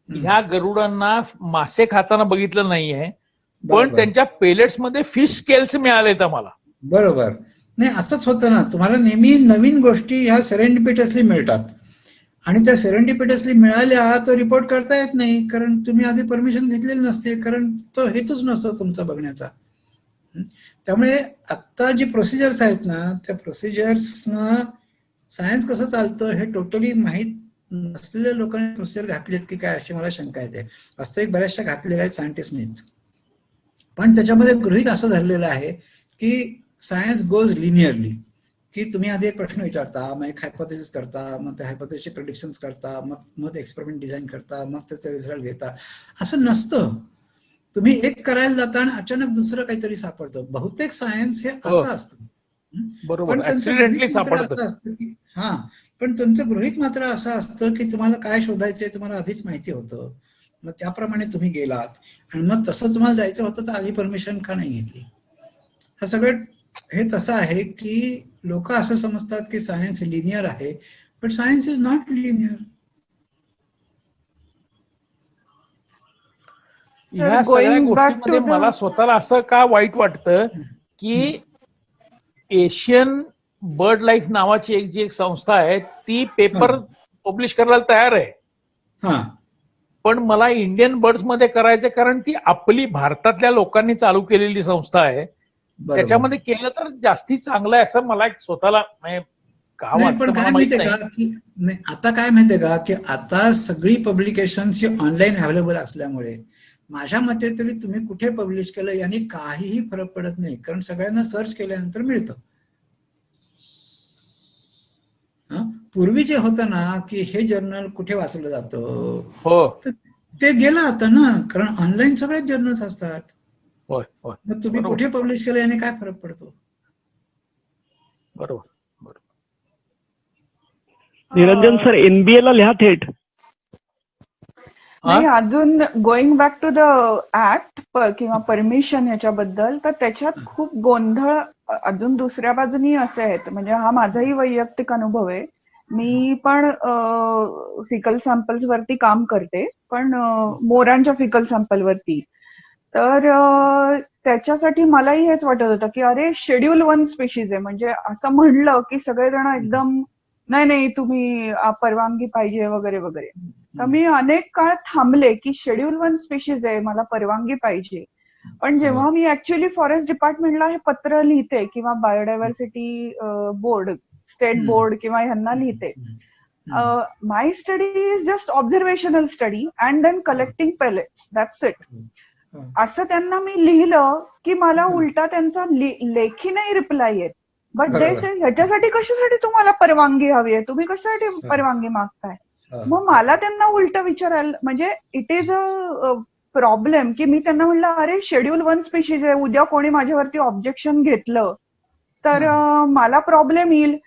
[SPEAKER 2] ह्या गरुडांना मासे खाताना बघितलं नाहीये, पण त्यांच्या पेलेट्स मध्ये फिश स्केल्स मिळालेत आम्हाला.
[SPEAKER 1] बरोबर, नाही असंच होतं ना, तुम्हाला नेहमी नवीन गोष्टी ह्या सेरेंडिपिटसली मिळतात आणि त्या सेरेंडिपिटसली मिळाल्या तर रिपोर्ट करता येत नाही, कारण तुम्ही आधी परमिशन घेतलेली नसते, कारण तो हेतूच नसतो तुमचा बघण्याचा. त्यामुळे आता जी प्रोसिजर्स आहेत ना, त्या प्रोसिजर्सना सायन्स कसं चालतं हे टोटली माहीत नसलेल्या लोकांनी प्रोसिजर घातलीत की काय अशी मला शंका येते. वास्तविक बऱ्याचशा घातलेल्या आहेत सायंटिस्टनीच, पण त्याच्यामध्ये गृहीत असं धरलेलं आहे की सायन्स गोज लिनियरली, की तुम्ही आधी एक प्रश्न विचारता, मग एक हायपोथेसिस करता, मग त्या हायपोथेसिसचे प्रेडिक्शन्स करता, मग एक्सपेरिमेंट डिझाईन करता, मग त्याचा रिझल्ट घेता. असं नसतं. तुम्ही एक करायला जाता आणि अचानक दुसरं काहीतरी सापडतं. बहुतेक सायन्स हे असं असतं.
[SPEAKER 2] बरोबर, ऍक्सिडेंटली सापडतं.
[SPEAKER 1] पण तुमचं गृहीत मात्र असं असतं की तुम्हाला काय शोधायचंय तुम्हाला आधीच माहिती होतं, मग त्याप्रमाणे तुम्ही गेलात आणि मग तसं तुम्हाला जायचं होतं तर आधी परमिशन का नाही घेतली. हा सगळं हे तसं आहे की लोक असं समजतात की सायन्स लिनियर आहे, पण सायन्स इज नॉट लिनियर.
[SPEAKER 2] ह्या सगळ्या गोष्टींमध्ये मला स्वतःला असं का वाईट वाटतं की एशियन बर्ड लाईफ नावाची एक संस्था आहे ती पेपर पब्लिश करायला तयार आहे, पण मला इंडियन बर्ड्स मध्ये करायचं कारण ती आपली भारतातल्या लोकांनी चालू केलेली संस्था आहे. त्याच्यामध्ये केलं तर जास्ती चांगलं आहे असं मला स्वतःला का वाटतं.
[SPEAKER 1] पण काय माहितीये का की आता काय माहितीये का की आता सगळी पब्लिकेशन्स ऑनलाईन अवेलेबल असल्यामुळे माझ्या मते तरी तुम्ही कुठे पब्लिश केलं याने काहीही फरक पडत नाही, कारण सगळ्यांना सर्च केल्यानंतर मिळतं. पूर्वी जे होतं ना की हे जर्नल कुठे वाचलं जातं, तर ते गेलं आता ना, कारण ऑनलाईन सगळेच जर्नल्स असतात. मग तुम्ही कुठे पब्लिश केलं याने काय फरक पडतो.
[SPEAKER 2] बरोबर.
[SPEAKER 8] निरंजन सर, NBA ला लिहा थेट.
[SPEAKER 3] नाही, अजून going back to the act किंवा परमिशन याच्याबद्दल, तर त्याच्यात खूप गोंधळ अजून दुसऱ्या बाजूनी असे आहेत. म्हणजे हा माझाही वैयक्तिक अनुभव आहे. मी पण फिकल सॅम्पल्स वरती काम करते, पण मोरांच्या फिकल सॅम्पल वरती. तर त्याच्यासाठी मलाही हेच वाटत होतं की अरे शेड्यूल 1 स्पेशीज आहे, म्हणजे असं म्हणलं की सगळेजण एकदम नाही तुम्ही परवानगी पाहिजे वगैरे वगैरे. तर मी अनेक काळ थांबले की शेड्यूल 1 स्पेशीज आहे, मला परवानगी पाहिजे. पण जेव्हा मी ऍक्च्युअली फॉरेस्ट डिपार्टमेंटला हे पत्र लिहिते किंवा बायोडायव्हर्सिटी बोर्ड, स्टेट बोर्ड किंवा ह्यांना लिहिते, my study is just observational study and then collecting pellets, that's it, असं त्यांना मी लिहिलं की मला उलटा त्यांचा लेखी नाही रिप्लाय येत. बट दे से ह्याच्यासाठी कशासाठी तुम्हाला परवानगी हवी आहे, तुम्ही कशासाठी परवानगी मागताय. मग मला त्यांना उलट विचारायला, म्हणजे इट इज अ प्रॉब्लेम की मी त्यांना म्हणलं अरे शेड्यूल 1 स्पेशीज आहे, उद्या कोणी माझ्यावरती ऑब्जेक्शन घेतलं तर मला प्रॉब्लेम येईल.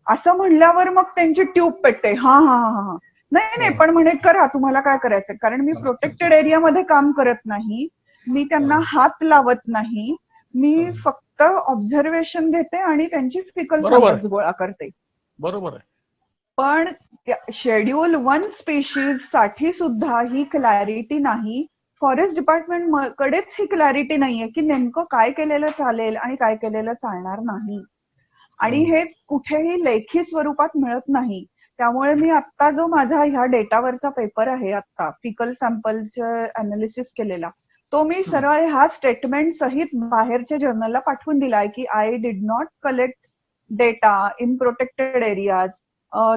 [SPEAKER 3] असं म्हणल्यावर मग त्यांची ट्यूब पेटते, हा हा हा नाही पण म्हणे करा, तुम्हाला काय करायचं. कारण मी प्रोटेक्टेड एरियामध्ये काम करत नाही, मी त्यांना हात लावत नाही, मी फक्त ऑब्झर्वेशन घेते आणि त्यांची फिकल सॅम्पल्स गोळा करते.
[SPEAKER 2] बरोबर आहे.
[SPEAKER 3] पण शेड्यूल 1 स्पेशीज साठी सुद्धा ही क्लॅरिटी नाही. फॉरेस्ट डिपार्टमेंट कडेच ही क्लॅरिटी नाहीये की नेमकं काय केलेलं चालेल आणि काय केलेलं चालणार नाही. आणि हे कुठेही लेखी स्वरूपात मिळत नाही. त्यामुळे मी आता जो माझा ह्या डेटावरचा पेपर आहे, आता फिकल सॅम्पलचं अनालिसिस केलेला, तो मी सरळ ह्या स्टेटमेंट सहित बाहेरच्या जर्नलला पाठवून दिलाय की I did not collect data in protected areas,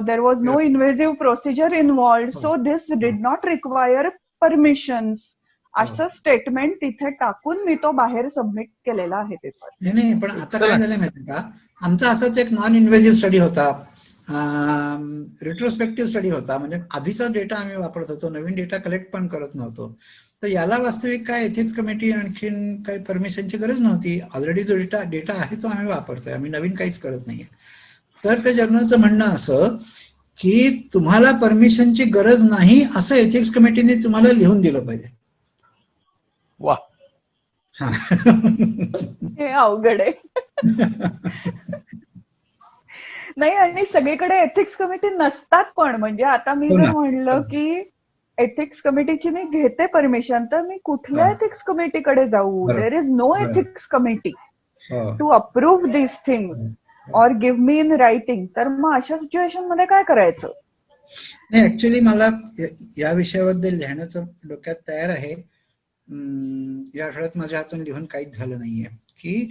[SPEAKER 3] there was no invasive procedure involved, so this did not require permissions, असं स्टेटमेंट तिथे टाकून मी तो बाहेर सबमिट केलेला आहे पेपर.
[SPEAKER 1] नाही, पण आता काय झालं माहिती का, आमचा असाच एक नॉन इन्व्हेसिव्ह स्टडी होता, रिट्रोस्पेक्टिव्ह स्टडी होता. म्हणजे आधीचा डेटा आम्ही वापरत होतो, नवीन डेटा कलेक्ट पण करत नव्हतो. तर याला वास्तविक काय एथिक्स कमिटी आणखीन काही परमिशनची गरज नव्हती. ऑलरेडी जो डेटा आहे तो आम्ही वापरतोय, आम्ही नवीन काहीच करत नाहीये. तर त्या जर्नलचं म्हणणं असं की तुम्हाला परमिशनची गरज नाही असं एथिक्स कमिटीने तुम्हाला लिहून दिलं पाहिजे.
[SPEAKER 2] वा,
[SPEAKER 3] हे अवघड आहे. नाही, आणि सगळीकडे एथिक्स कमिटी नसतात पण. म्हणजे आता मी जर म्हणलं की एथिक्स कमिटीची मी घेते परमिशन, तर मी कुठल्या एथिक्स कमिटीकडे जाऊ. There is no ethics committee to approve this things or give me in writing. तर मग अशा सिच्युएशन मध्ये काय करायचं.
[SPEAKER 1] नाही, ऍक्च्युली मला या विषयाबद्दल लिहिण्याचं डोक्यात तयार आहे. या आठवड्यात माझ्या हातून लिहून काहीच झालं नाहीये की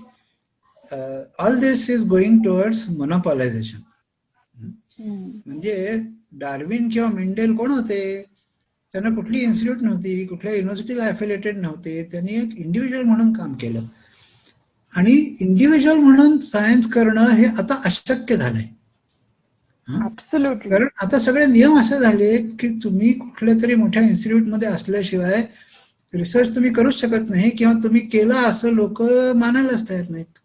[SPEAKER 1] all this is going towards monopolisation. म्हणजे डार्विन किंवा मेंडेल कोण होते, त्यांना कुठली इन्स्टिट्यूट नव्हती, कुठल्या युनिव्हर्सिटीला ॲफिलिएटेड नव्हते. त्यांनी एक इंडिव्हिज्युअल म्हणून काम केलं आणि इंडिव्हिज्युअल म्हणून सायन्स करणं हे आता अशक्य झालंय. कारण आता सगळे नियम असे झाले की तुम्ही कुठल्या तरी मोठ्या इन्स्टिट्यूटमध्ये असल्याशिवाय रिसर्च तुम्ही करूच शकत नाही, किंवा तुम्ही केला असं लोक मानायलाच तयार नाहीत.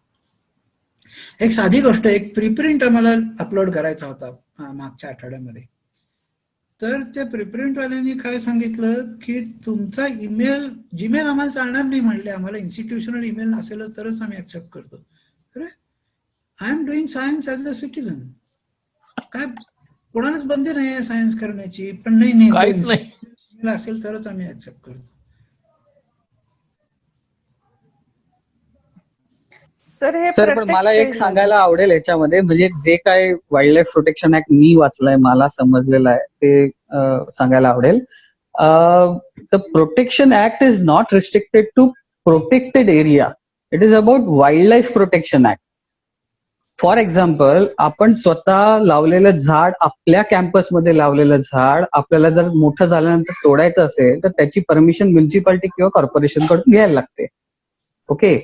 [SPEAKER 1] एक साधी गोष्ट, एक प्रीप्रिंट आम्हाला अपलोड करायचा होता मागच्या आठवड्यामध्ये. तर त्या प्रिप्रिंटवाल्यांनी काय सांगितलं की तुमचा ईमेल, जीमेल आम्हाला चालणार नाही म्हणले, आम्हाला इन्स्टिट्यूशनल ईमेल नसेल तरच आम्ही ऍक्सेप्ट करतो. अरे, I am doing science as a citizen. काय कोणालाच बंदी नाही आहे सायन्स करण्याची, पण नाही
[SPEAKER 2] काहीच नाही.
[SPEAKER 1] असेल तरच आम्ही ऍक्सेप्ट करतो.
[SPEAKER 4] सर पण मला एक सांगायला आवडेल याच्यामध्ये, म्हणजे जे काय वाईल्ड लाईफ प्रोटेक्शन ऍक्ट मी वाचलंय, मला समजलेलं आहे ते सांगायला आवडेल. The protection act is not restricted to protected area, it is about wildlife protection act. For example, आपण स्वतः लावलेलं झाड, आपल्या कॅम्पसमध्ये लावलेलं झाड आपल्याला जर मोठं झाल्यानंतर तोडायचं असेल तर त्याची परमिशन म्युन्सिपालिटी किंवा कॉर्पोरेशन कडून घ्यायला लागते. Okay,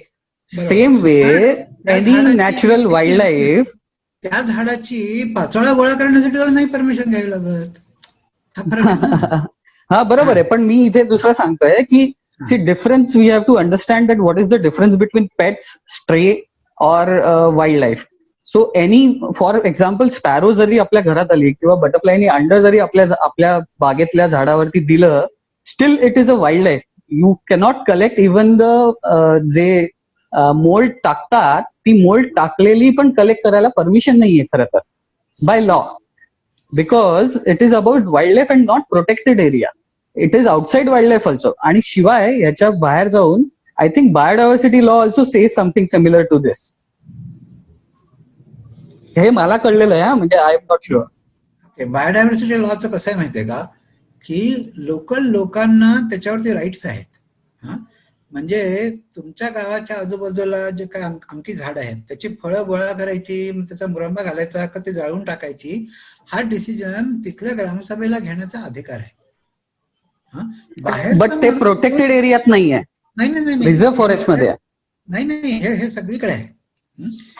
[SPEAKER 4] same way any natural wild life,
[SPEAKER 1] त्या झाडाची पाचोळा गोळा करण्यासाठी नाही परमिशन घ्यावी लागत.
[SPEAKER 4] हा बरोबर आहे, पण मी इथे दुसरं सांगतोय की see difference, we have to understand that what is the difference between pets, stray और wildlife. So any, for example, sparrow जरी आपल्या घरात आली किंवा बटरफ्लायनी अंडर जरी आपल्या बागेतल्या झाडावरती दिलं, still it is a wild life. You cannot collect even the जे मोल्ड टाकतात, ती मोल्ड टाकलेली पण कलेक्ट करायला परमिशन नाहीये खरं तर by law, because it is about wildlife and not protected area. It is outside wildlife also. आणि शिवाय याच्या बाहेर जाऊन I think biodiversity law also says something similar to this. हे मला कळलेलं आहे, म्हणजे I am not sure.
[SPEAKER 1] Okay, biodiversity लॉचं कसं आहे माहितीये का, की लोकल लोकांना त्याच्यावरती राईट्स आहेत. म्हणजे तुमच्या गावाच्या आजूबाजूला जे काय आमकी झाड आहेत त्याची फळं गोळा करायची, त्याचा मुरंबा घालायचा का ते जाळून टाकायची, हा डिसिजन तिथल्या ग्रामसभेला घेण्याचा अधिकार आहे. बाहेर
[SPEAKER 4] बट ते प्रोटेक्टेड एरियात नाहीये,
[SPEAKER 1] नाही
[SPEAKER 4] रिझर्व्ह फॉरेस्ट मध्ये.
[SPEAKER 1] नाही, हे सगळीकडे आहे.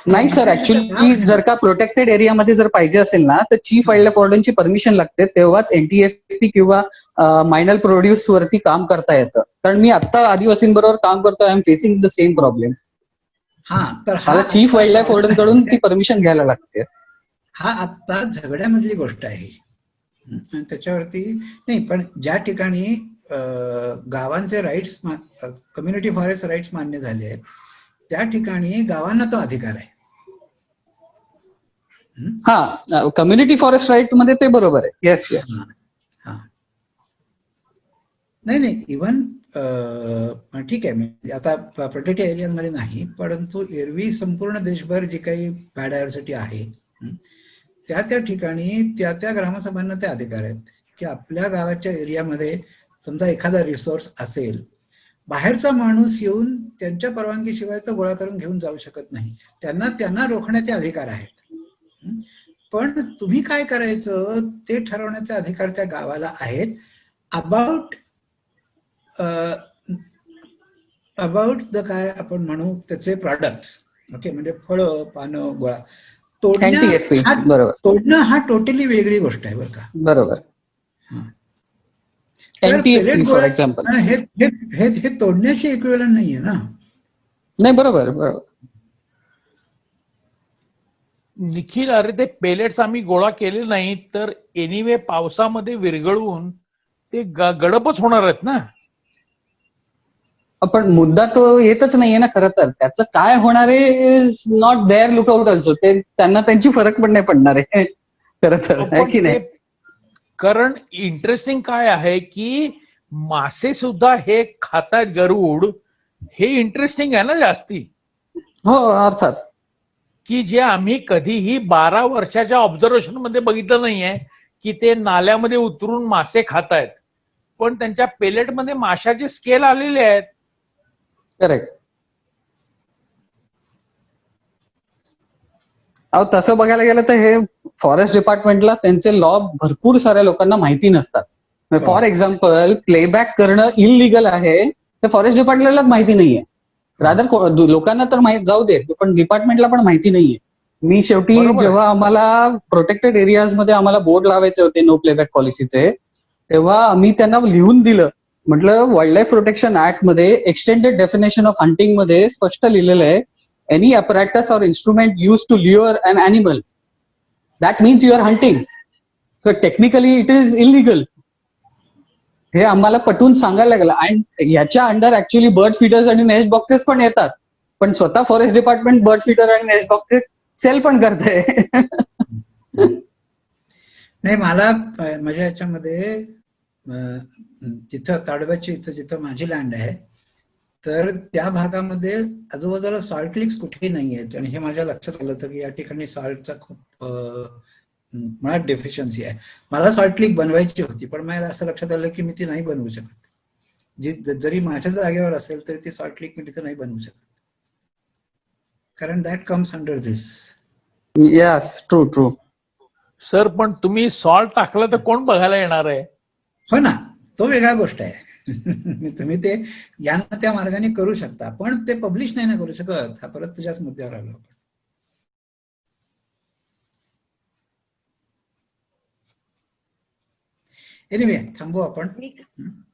[SPEAKER 4] नाही सर, ऍक्च्युअली जर का प्रोटेक्टेड एरियामध्ये जर पाहिजे असेल ना तर चीफ वाईल्ड लाईफ वॉर्डनची परमिशन लागते, तेव्हाच एनटीएफपी किंवा मायनल प्रोड्यूस वरती काम करता येतं. कारण मी आता आदिवासींबरोबर काम करतो, I am facing the same problem.
[SPEAKER 1] तर
[SPEAKER 4] मला चीफ वाईल्ड लाईफ वॉर्डन कडून ती परमिशन घ्यायला लागते.
[SPEAKER 1] हा आता झगड्यामधली गोष्ट आहे. त्याच्यावरती नाही, पण ज्या ठिकाणी गावांचे राईट्स, कम्युनिटी फॉरेस्ट राईट्स मान्य झाले आहेत त्या ठिकाणी गावांना तो अधिकार आहे.
[SPEAKER 4] हा, कम्युनिटी फॉरेस्ट राईट मध्ये ते बरोबर आहे. Yes yes.
[SPEAKER 1] नाही इव्हन ठीक आहे, म्हणजे आता प्रोटेक्टेड एरियाज मध्ये नाही, परंतु एरवी संपूर्ण देशभर जी काही बायोडायव्हर्सिटी आहे त्या ठिकाणी त्या ग्रामसभांना ते अधिकार आहेत की आपल्या गावाच्या एरियामध्ये समजा एखादा रिसोर्स असेल, बाहेरचा माणूस येऊन त्यांच्या परवानगीशिवाय तो गोळा करून घेऊन जाऊ शकत नाही, त्यांना रोखण्याचे अधिकार आहेत. पण तुम्ही काय करायचं ते ठरवण्याचे अधिकार त्या गावाला आहेत. अबाउट द काय आपण म्हणू त्याचे प्रॉडक्ट्स. ओके, म्हणजे फळं, पानं गोळा तोडणं हा टोटली वेगळी गोष्ट आहे बरं का.
[SPEAKER 4] बरोबर. फॉर एक्झाम्पल
[SPEAKER 1] हे तोडण्याची इक्विव्हॅलंट नाहीये ना.
[SPEAKER 4] नाही, बरोबर बरोबर.
[SPEAKER 2] निखिल, अरे ते पेलेट्स आम्ही गोळा केले नाही तर एनिवे पावसामध्ये विरघळून ते गडपच होणार आहेत ना.
[SPEAKER 4] पण मुद्दा तो येतच नाहीये ना खरं तर. त्याचं काय होणार आहे is not there lookout also. ते त्यांना त्यांची फरक पण नाही पडणार आहे खरं तर, आहे की नाही.
[SPEAKER 2] कारण इंटरेस्टिंग काय आहे की मासे सुद्धा हे खातात गरुड, हे इंटरेस्टिंग आहे ना जास्ती.
[SPEAKER 4] हो, अर्थात.
[SPEAKER 2] की जे आम्ही कधीही 12 वर्षाच्या ऑब्झर्वेशन मध्ये बघितलं नाहीये की ते नाल्यामध्ये उतरून मासे खातायत, पण त्यांच्या पेलेटमध्ये माशाचे स्केल आलेले आहेत.
[SPEAKER 4] करेक्ट. तसं बघायला गेलं तर हे फॉरेस्ट डिपार्टमेंटला त्यांचे लॉ भरपूर साऱ्या लोकांना माहिती नसतात. फॉर एक्झाम्पल, प्लेबॅक करणं इलिगल आहे ते फॉरेस्ट डिपार्टमेंटलाच माहिती नाहीये. रादर लोकांना तर माहिती जाऊ देत, पण डिपार्टमेंटला पण माहिती नाहीये. मी शेवटी जेव्हा आम्हाला प्रोटेक्टेड एरियाज मध्ये आम्हाला बोर्ड लावायचे होते नो प्लेबॅक पॉलिसीचे, तेव्हा आम्ही त्यांना लिहून दिलं. म्हटलं वाईल्ड लाईफ प्रोटेक्शन ऍक्ट मध्ये एक्सटेंडेड डेफिनेशन ऑफ हंटिंग मध्ये स्पष्ट लिहिलेलं आहे, any apparatus or instrument used to lure an animal, that means you are hunting. So technically it is illegal. हे आम्हाला पटवून सांगायला लागलं. आणि याच्या अंडर ऍक्च्युअली बर्ड फीडर्स आणि नेस्ट बॉक्सेस पण येतात, पण स्वतः फॉरेस्ट डिपार्टमेंट बर्ड फीडर आणि नेस्ट बॉक्सेस सेल पण करते.
[SPEAKER 1] नाही, मला माझ्या याच्यामध्ये जिथं ताडोबाची इथं जिथं माझी लँड आहे, तर त्या भागामध्ये आजूबाजूला सॉल्ट लिक्स कुठेही नाही आहेत. आणि हे माझ्या लक्षात आलं होतं की या ठिकाणी सॉल्टचा खूप मुळात डेफिशियन्सी आहे. मला सॉल्ट लिक बनवायची होती, पण मला असं लक्षात आलं की मी ती नाही बनवू शकत. जरी माझ्या जागेवर असेल तरी ती सॉल्ट लिक मी तिथे नाही बनवू शकत, कारण that comes under this.
[SPEAKER 4] Yes, true true.
[SPEAKER 2] Sir, पण तुम्ही सॉल्ट टाकलं तर कोण बघायला येणार आहे?
[SPEAKER 1] हो ना, तो वेगळा गोष्ट आहे. तुम्ही ते यांना त्या मार्गाने करू शकता, पण ते पब्लिश नाही ना करू शकत. हा परत तुझ्याच मुद्द्यावर आलो आपण. एनिवे, थांबू आपण.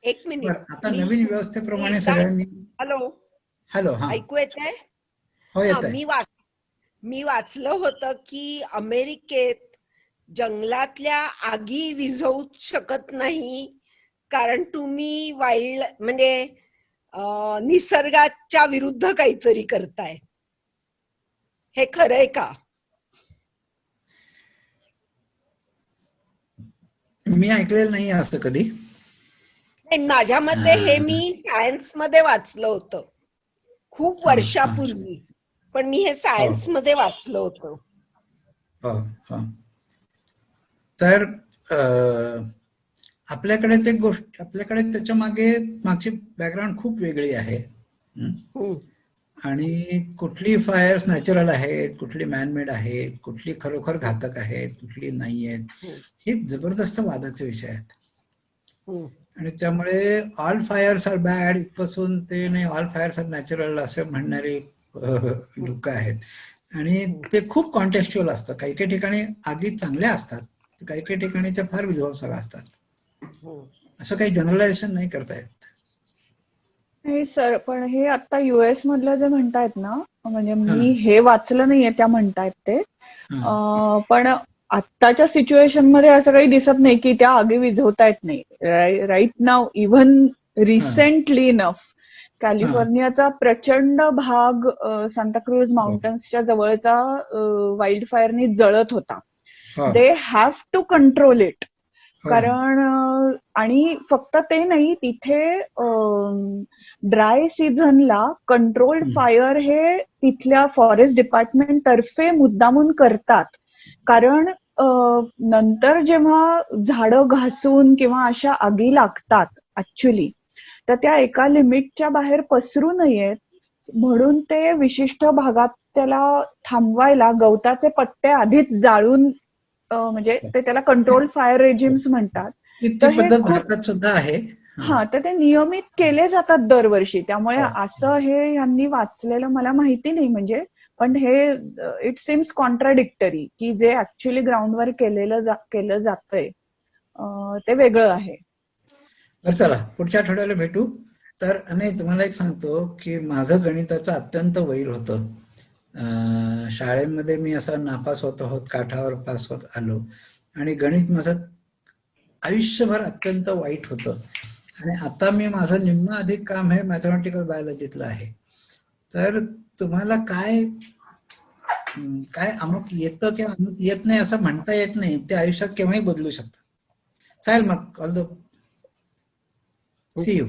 [SPEAKER 9] एक मिनिट.
[SPEAKER 1] आता नवीन व्यवस्थेप्रमाणे सगळ्यांनी.
[SPEAKER 9] हॅलो
[SPEAKER 1] हॅलो, हा,
[SPEAKER 9] ऐकू येत आहे?
[SPEAKER 1] हो, येत आहे.
[SPEAKER 9] मी वाचलं होतं की अमेरिकेत जंगलातल्या आगी विझवू शकत नाही, कारण तुम्ही म्हणजे निसर्गाच्या विरुद्ध काहीतरी करताय. हे खरंय का?
[SPEAKER 1] मी ऐकलेलं नाही असं कधी.
[SPEAKER 9] नाही, माझ्या मते हे मी सायन्स मध्ये वाचलं होतं खूप वर्षापूर्वी, पण मी हे सायन्स मध्ये वाचलं होतं.
[SPEAKER 1] तर आपल्याकडे ते गोष्ट, आपल्याकडे त्याच्या मागची बॅकग्राऊंड खूप वेगळी आहे. आणि कुठली फायर्स नॅचरल आहेत, कुठली मॅनमेड आहेत, कुठली खरोखर घातक आहेत, कुठली नाही आहेत, हे जबरदस्त वादाचे विषय आहेत. आणि त्यामुळे ऑल फायर्स आर बॅड इथपासून ते नाही ऑल फायर्स आर नॅचरल असे म्हणणारे लोक आहेत. आणि ते खूप कॉन्टेक्स्च्युअल असतं. काही काही ठिकाणी आगी चांगल्या असतात, काही काही ठिकाणी त्या फार विध्वंसक असतात. असं काही जनरलायझेशन नाही करता येत.
[SPEAKER 3] नाही सर, पण हे आता युएस मधलं जे म्हणतायत ना, म्हणजे मी हे वाचलं नाहीये त्या म्हणतायत ते, पण आत्ताच्या सिच्युएशन मध्ये असं काही दिसत नाही की त्या आगी विझवता येत नाही. Right now, even recently enough कॅलिफोर्नियाचा प्रचंड भाग सांताक्रूज माउंटन्सच्या जवळचा वाईल्ड फायरनी जळत होता. They have to control it. कारण आणि फक्त ते नाही, तिथे ड्राय सीझनला कंट्रोल्ड फायर हे तिथल्या फॉरेस्ट डिपार्टमेंट तर्फे मुद्दामून करतात. कारण नंतर जेव्हा झाडं घासून किंवा अशा आगी लागतात ऍक्च्युली, तर त्या एका लिमिटच्या बाहेर पसरू नयेत म्हणून ते विशिष्ट भागात त्याला थांबवायला गवताचे पट्टे आधीच जाळून, म्हणजे ते त्याला कंट्रोल फायर रेजिम्स म्हणतात. तर हे
[SPEAKER 1] भारतात सुद्धा आहे.
[SPEAKER 3] तर ते नियमित केले जातात दरवर्षी. त्यामुळे असं हे ह्यांनी वाचलेलं मला माहिती नाही, म्हणजे पण हे इट सीम्स कॉन्ट्राडिक्टरी की जे ऍक्च्युली ग्राउंडवर केलं जातंय ते वेगळं आहे.
[SPEAKER 1] चला, पुढच्या आठवड्याला भेटू. तर नाही, तुम्हाला एक सांगतो की माझं गणिताचं अत्यंत वैर होतं. शाळेमध्ये मी असा नापास होत काठावर पास होत आलो, आणि गणित माझं आयुष्यभर अत्यंत वाईट होतं. आणि आता मी माझं निम्न अधिक काम हे मॅथमॅटिकल बायोलॉजीतलं आहे. तर तुम्हाला काय अमुक येतं किंवा अमुक येत नाही असं म्हणता येत नाही. ते आयुष्यात केव्हाही बदलू शकतं. चालेल मग, ऑल द सी यू.